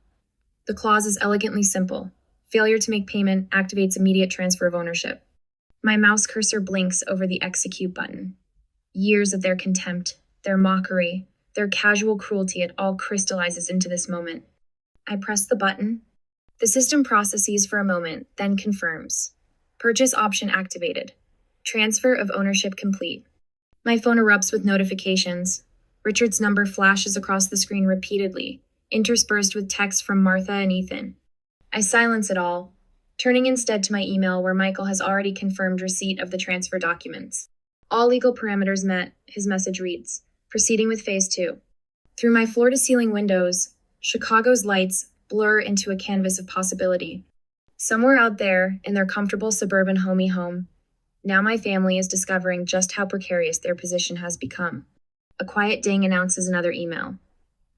A: The clause is elegantly simple. Failure to make payment activates immediate transfer of ownership. My mouse cursor blinks over the execute button. Years of their contempt, their mockery, their casual cruelty, it all crystallizes into this moment. I press the button. The system processes for a moment, then confirms. Purchase option activated. Transfer of ownership complete. My phone erupts with notifications. Richard's number flashes across the screen repeatedly, interspersed with texts from Martha and Ethan. I silence it all, turning instead to my email where Michael has already confirmed receipt of the transfer documents. All legal parameters met, his message reads, proceeding with phase 2. Through my floor-to-ceiling windows, Chicago's lights blur into a canvas of possibility. Somewhere out there, in their comfortable suburban homey home, now my family is discovering just how precarious their position has become. A quiet ding announces another email.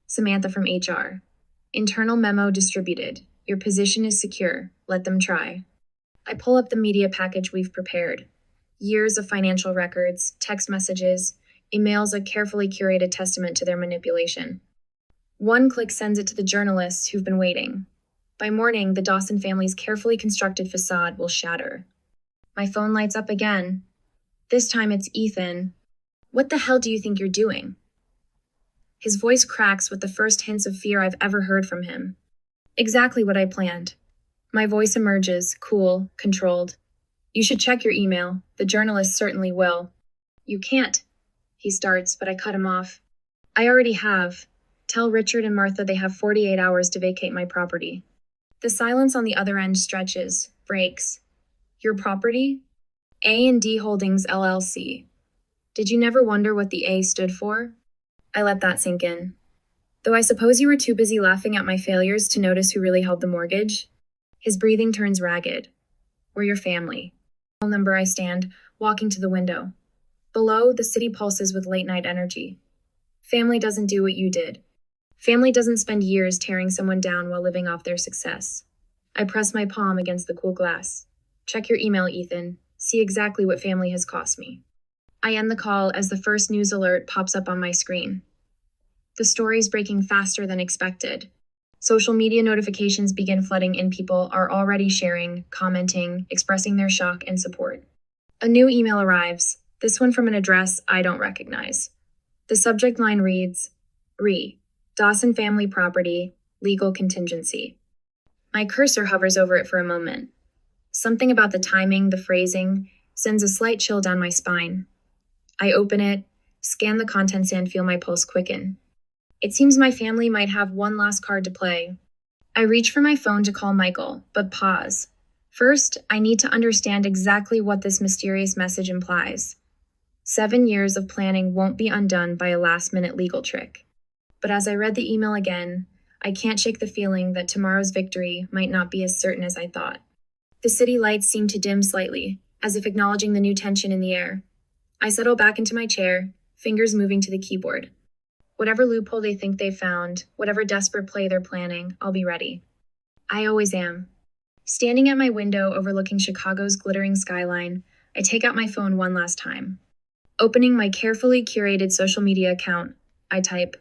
A: Samantha from HR. Internal memo distributed. Your position is secure. Let them try. I pull up the media package we've prepared. Years of financial records, text messages, emails a carefully curated testament to their manipulation. One click sends it to the journalists who've been waiting. By morning, the Dawson family's carefully constructed facade will shatter. My phone lights up again. This time it's Ethan. What the hell do you think you're doing? His voice cracks with the first hints of fear I've ever heard from him. Exactly what I planned. My voice emerges, cool, controlled. You should check your email. The journalists certainly will. You can't, he starts, but I cut him off. I already have. Tell Richard and Martha they have 48 hours to vacate my property. The silence on the other end stretches, breaks. Your property? A&D Holdings LLC. Did you never wonder what the A stood for? I let that sink in. Though I suppose you were too busy laughing at my failures to notice who really held the mortgage. His breathing turns ragged. We're your family. Number I stand, walking to the window. Below, the city pulses with late-night energy. Family doesn't do what you did. Family doesn't spend years tearing someone down while living off their success. I press my palm against the cool glass. Check your email, Ethan. See exactly what family has cost me. I end the call as the first news alert pops up on my screen. The story's breaking faster than expected. Social media notifications begin flooding in. People are already sharing, commenting, expressing their shock and support. A new email arrives, this one from an address I don't recognize. The subject line reads, Dawson Family Property, Legal Contingency. My cursor hovers over it for a moment. Something about the timing, the phrasing, sends a slight chill down my spine. I open it, scan the contents and feel my pulse quicken. It seems my family might have one last card to play. I reach for my phone to call Michael, but pause. First, I need to understand exactly what this mysterious message implies. 7 years of planning won't be undone by a last-minute legal trick. But as I read the email again, I can't shake the feeling that tomorrow's victory might not be as certain as I thought. The city lights seem to dim slightly, as if acknowledging the new tension in the air. I settle back into my chair, fingers moving to the keyboard. Whatever loophole they think they've found, whatever desperate play they're planning, I'll be ready. I always am. Standing at my window overlooking Chicago's glittering skyline, I take out my phone one last time. Opening my carefully curated social media account, I type,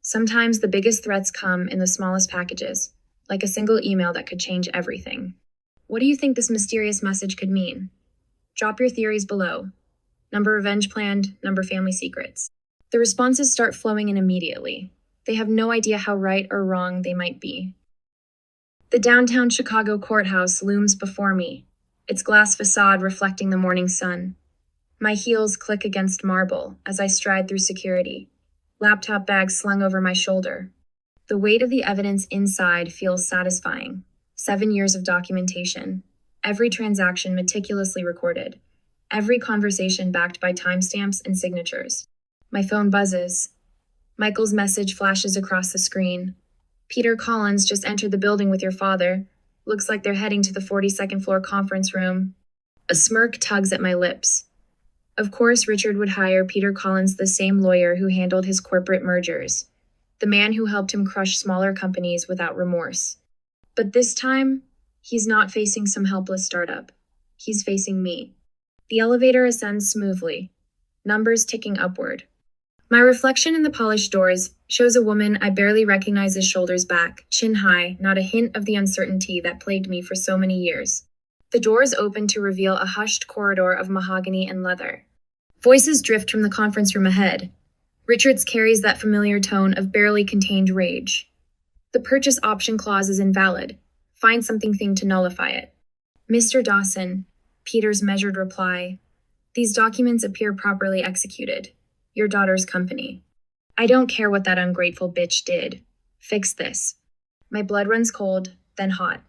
A: "Sometimes the biggest threats come in the smallest packages, like a single email that could change everything." What do you think this mysterious message could mean? Drop your theories below. Number revenge planned, number family secrets. The responses start flowing in immediately. They have no idea how right or wrong they might be. The downtown Chicago courthouse looms before me, its glass facade reflecting the morning sun. My heels click against marble as I stride through security, laptop bag slung over my shoulder. The weight of the evidence inside feels satisfying. 7 years of documentation, every transaction meticulously recorded, every conversation backed by timestamps and signatures. My phone buzzes. Michael's message flashes across the screen. "Peter Collins just entered the building with your father. Looks like they're heading to the 42nd floor conference room." A smirk tugs at my lips. Of course, Richard would hire Peter Collins, the same lawyer who handled his corporate mergers, the man who helped him crush smaller companies without remorse. But this time, he's not facing some helpless startup. He's facing me. The elevator ascends smoothly, numbers ticking upward. My reflection in the polished doors shows a woman I barely recognize as shoulders back, chin high, not a hint of the uncertainty that plagued me for so many years. The doors open to reveal a hushed corridor of mahogany and leather. Voices drift from the conference room ahead. Richards carries that familiar tone of barely contained rage. "The purchase option clause is invalid. Find something to nullify it." "Mr. Dawson," Peter's measured reply, "these documents appear properly executed. Your daughter's company." "I don't care what that ungrateful bitch did. Fix this." My blood runs cold, then hot.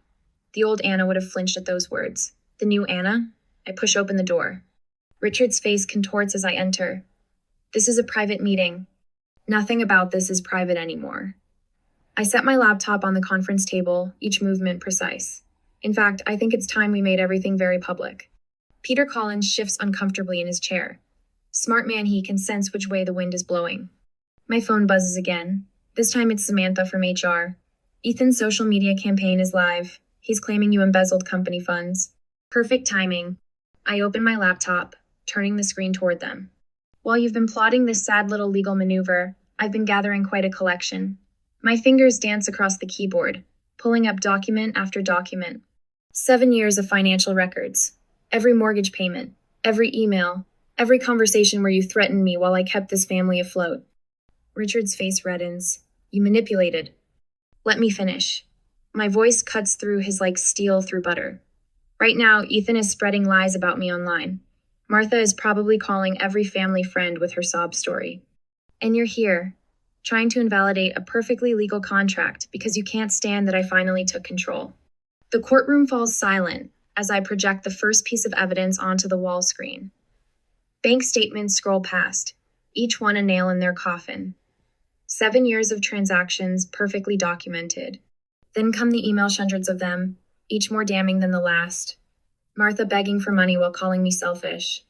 A: The old Anna would have flinched at those words. The new Anna? I push open the door. Richard's face contorts as I enter. "This is a private meeting." "Nothing about this is private anymore." I set my laptop on the conference table, each movement precise. In fact, I think it's time we made everything very public. Peter Collins shifts uncomfortably in his chair. Smart man, he can sense which way the wind is blowing. My phone buzzes again. This time it's Samantha from HR. "Ethan's social media campaign is live. He's claiming you embezzled company funds." Perfect timing. I open my laptop, turning the screen toward them. "While you've been plotting this sad little legal maneuver, I've been gathering quite a collection." My fingers dance across the keyboard, pulling up document after document. 7 years of financial records. Every mortgage payment, every email, every conversation where you threatened me while I kept this family afloat. Richard's face reddens. "You manipulated." "Let me finish." My voice cuts through his like steel through butter. "Right now, Ethan is spreading lies about me online. Martha is probably calling every family friend with her sob story. And you're here, trying to invalidate a perfectly legal contract because you can't stand that I finally took control." The courtroom falls silent as I project the first piece of evidence onto the wall screen. Bank statements scroll past, each one a nail in their coffin. 7 years of transactions perfectly documented. Then come the email hundreds of them, each more damning than the last. Martha begging for money while calling me selfish.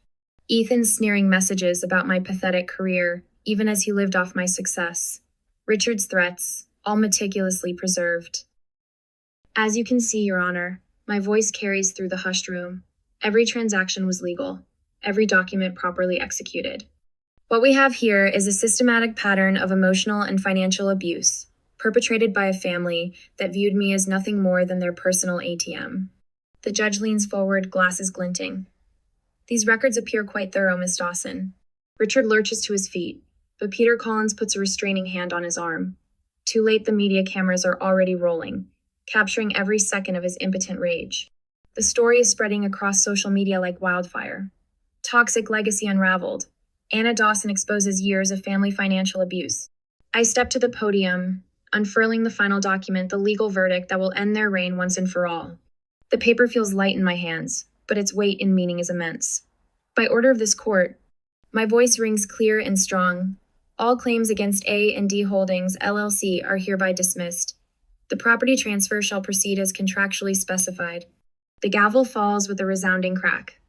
A: Ethan sneering messages about my pathetic career, even as he lived off my success. Richard's threats, all meticulously preserved. As you can see, Your Honor, my voice carries through the hushed room. Every transaction was legal, every document properly executed. What we have here is a systematic pattern of emotional and financial abuse, perpetrated by a family that viewed me as nothing more than their personal ATM. The judge leans forward, glasses glinting. "These records appear quite thorough, Miss Dawson." Richard lurches to his feet, but Peter Collins puts a restraining hand on his arm. Too late, the media cameras are already rolling, capturing every second of his impotent rage. The story is spreading across social media like wildfire. Toxic legacy unraveled. Anna Dawson exposes years of family financial abuse. I step to the podium, unfurling the final document, the legal verdict that will end their reign once and for all. The paper feels light in my hands, but its weight and meaning is immense. By order of this court, my voice rings clear and strong. All claims against A and D Holdings, LLC, are hereby dismissed. The property transfer shall proceed as contractually specified. The gavel falls with a resounding crack.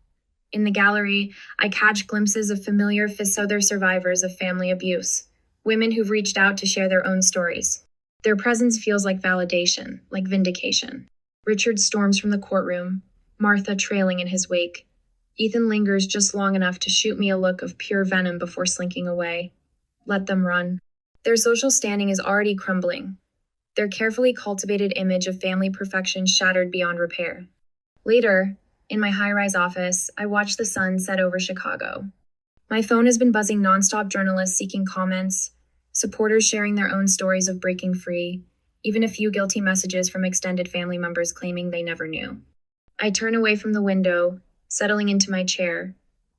A: In the gallery, I catch glimpses of familiar other survivors of family abuse, women who've reached out to share their own stories. Their presence feels like validation, like vindication. Richard storms from the courtroom, Martha trailing in his wake. Ethan lingers just long enough to shoot me a look of pure venom before slinking away. Let them run. Their social standing is already crumbling, their carefully cultivated image of family perfection shattered beyond repair. Later, in my high-rise office, I watch the sun set over Chicago. My phone has been buzzing nonstop, journalists seeking comments, supporters sharing their own stories of breaking free, even a few guilty messages from extended family members claiming they never knew. I turn away from the window, settling into my chair.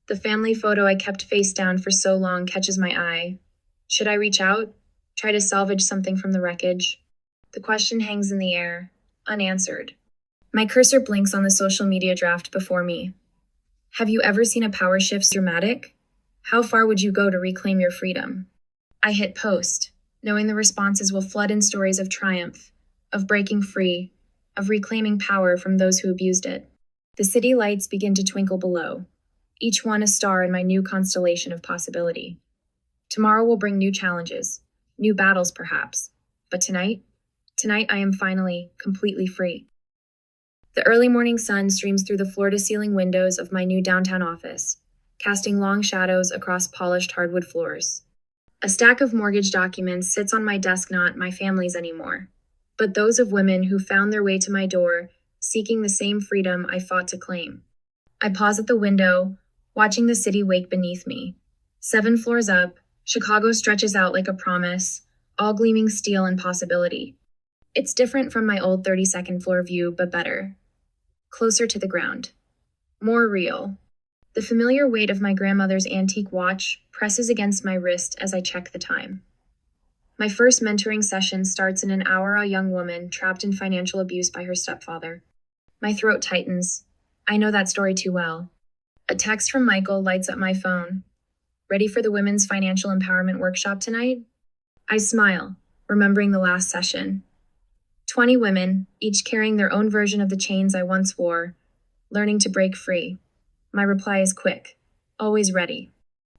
A: The family photo I kept face down for so long catches my eye. Should I reach out? Try to salvage something from the wreckage? The question hangs in the air, unanswered. My cursor blinks on the social media draft before me. Have you ever seen a power shift dramatic? How far would you go to reclaim your freedom? I hit post, knowing the responses will flood in stories of triumph, of breaking free, of reclaiming power from those who abused it. The city lights begin to twinkle below, each one a star in my new constellation of possibility. Tomorrow will bring new challenges, new battles perhaps, but tonight I am finally completely free. The early morning sun streams through the floor-to-ceiling windows of my new downtown office, casting long shadows across polished hardwood floors. A stack of mortgage documents sits on my desk, not my family's anymore, but those of women who found their way to my door, seeking the same freedom I fought to claim. I pause at the window, watching the city wake beneath me. 7 floors up, Chicago stretches out like a promise, all gleaming steel and possibility. It's different from my old 32nd floor view, but better. Closer to the ground. More real. The familiar weight of my grandmother's antique watch presses against my wrist as I check the time. My first mentoring session starts in an hour, a young woman trapped in financial abuse by her stepfather. My throat tightens. I know that story too well. A text from Michael lights up my phone. Ready for the Women's Financial Empowerment Workshop tonight? I smile, remembering the last session. 20 women, each carrying their own version of the chains I once wore, learning to break free. My reply is quick, always ready.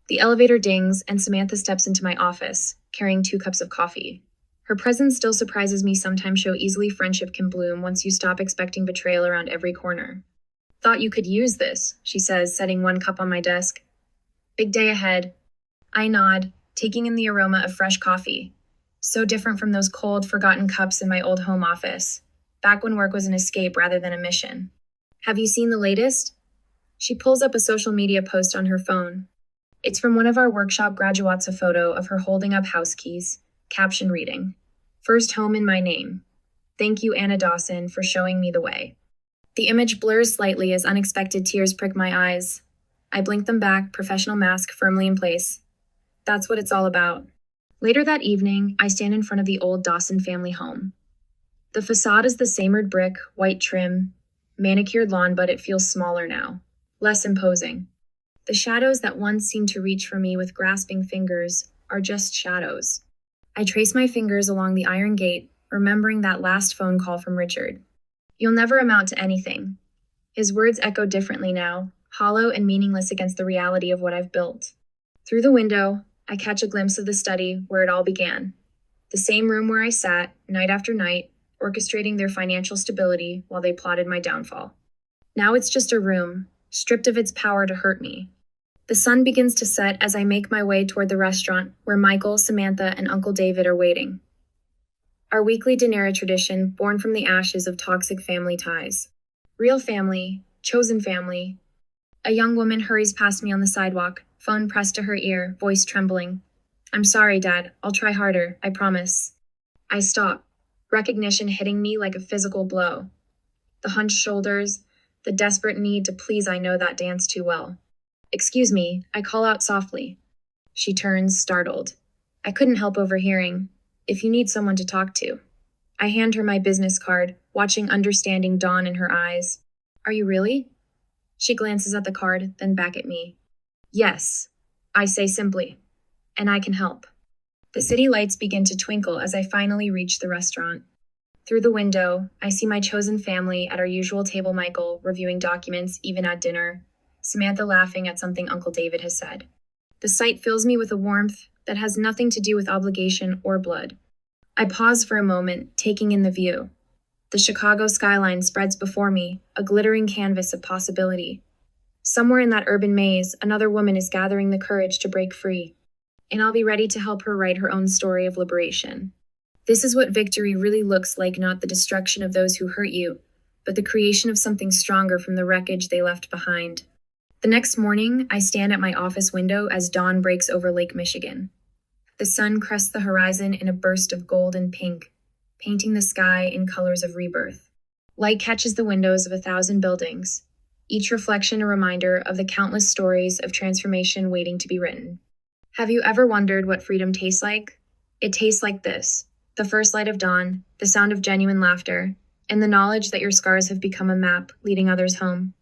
A: The elevator dings and Samantha steps into my office, carrying 2 cups of coffee. Her presence still surprises me, sometimes how easily friendship can bloom once you stop expecting betrayal around every corner. Thought you could use this, she says, setting 1 cup on my desk. Big day ahead. I nod, taking in the aroma of fresh coffee. So different from those cold, forgotten cups in my old home office, back when work was an escape rather than a mission. Have you seen the latest? She pulls up a social media post on her phone. It's from one of our workshop graduates, a photo of her holding up house keys, caption reading, "First home in my name. Thank you, Anna Dawson, for showing me the way." The image blurs slightly as unexpected tears prick my eyes. I blink them back, professional mask firmly in place. That's what it's all about. Later that evening, I stand in front of the old Dawson family home. The facade is the same red brick, white trim, manicured lawn, but it feels smaller now, less imposing. The shadows that once seemed to reach for me with grasping fingers are just shadows. I trace my fingers along the iron gate, remembering that last phone call from Richard. "You'll never amount to anything." His words echo differently now, hollow and meaningless against the reality of what I've built. Through the window, I catch a glimpse of the study where it all began. The same room where I sat, night after night, orchestrating their financial stability while they plotted my downfall. Now it's just a room, stripped of its power to hurt me. The sun begins to set as I make my way toward the restaurant where Michael, Samantha, and Uncle David are waiting. Our weekly dinner tradition born from the ashes of toxic family ties. Real family, chosen family. A young woman hurries past me on the sidewalk, phone pressed to her ear, voice trembling. "I'm sorry, Dad. I'll try harder, I promise." I stop, recognition hitting me like a physical blow. The hunched shoulders, the desperate need to please, I know that dance too well. "Excuse me," I call out softly. She turns, startled. I couldn't help overhearing. "If you need someone to talk to." I hand her my business card, watching understanding dawn in her eyes. "Are you really?" She glances at the card, then back at me. "Yes," I say simply, "and I can help." The city lights begin to twinkle as I finally reach the restaurant. Through the window, I see my chosen family at our usual table, Michael reviewing documents even at dinner, Samantha laughing at something Uncle David has said. The sight fills me with a warmth that has nothing to do with obligation or blood. I pause for a moment, taking in the view. The Chicago skyline spreads before me, a glittering canvas of possibility. Somewhere in that urban maze, another woman is gathering the courage to break free, and I'll be ready to help her write her own story of liberation. This is what victory really looks like, not the destruction of those who hurt you, but the creation of something stronger from the wreckage they left behind. The next morning, I stand at my office window as dawn breaks over Lake Michigan. The sun crests the horizon in a burst of gold and pink, painting the sky in colors of rebirth. Light catches the windows of 1,000 buildings, each reflection a reminder of the countless stories of transformation waiting to be written. Have you ever wondered what freedom tastes like? It tastes like this: the first light of dawn, the sound of genuine laughter, and the knowledge that your scars have become a map leading others home.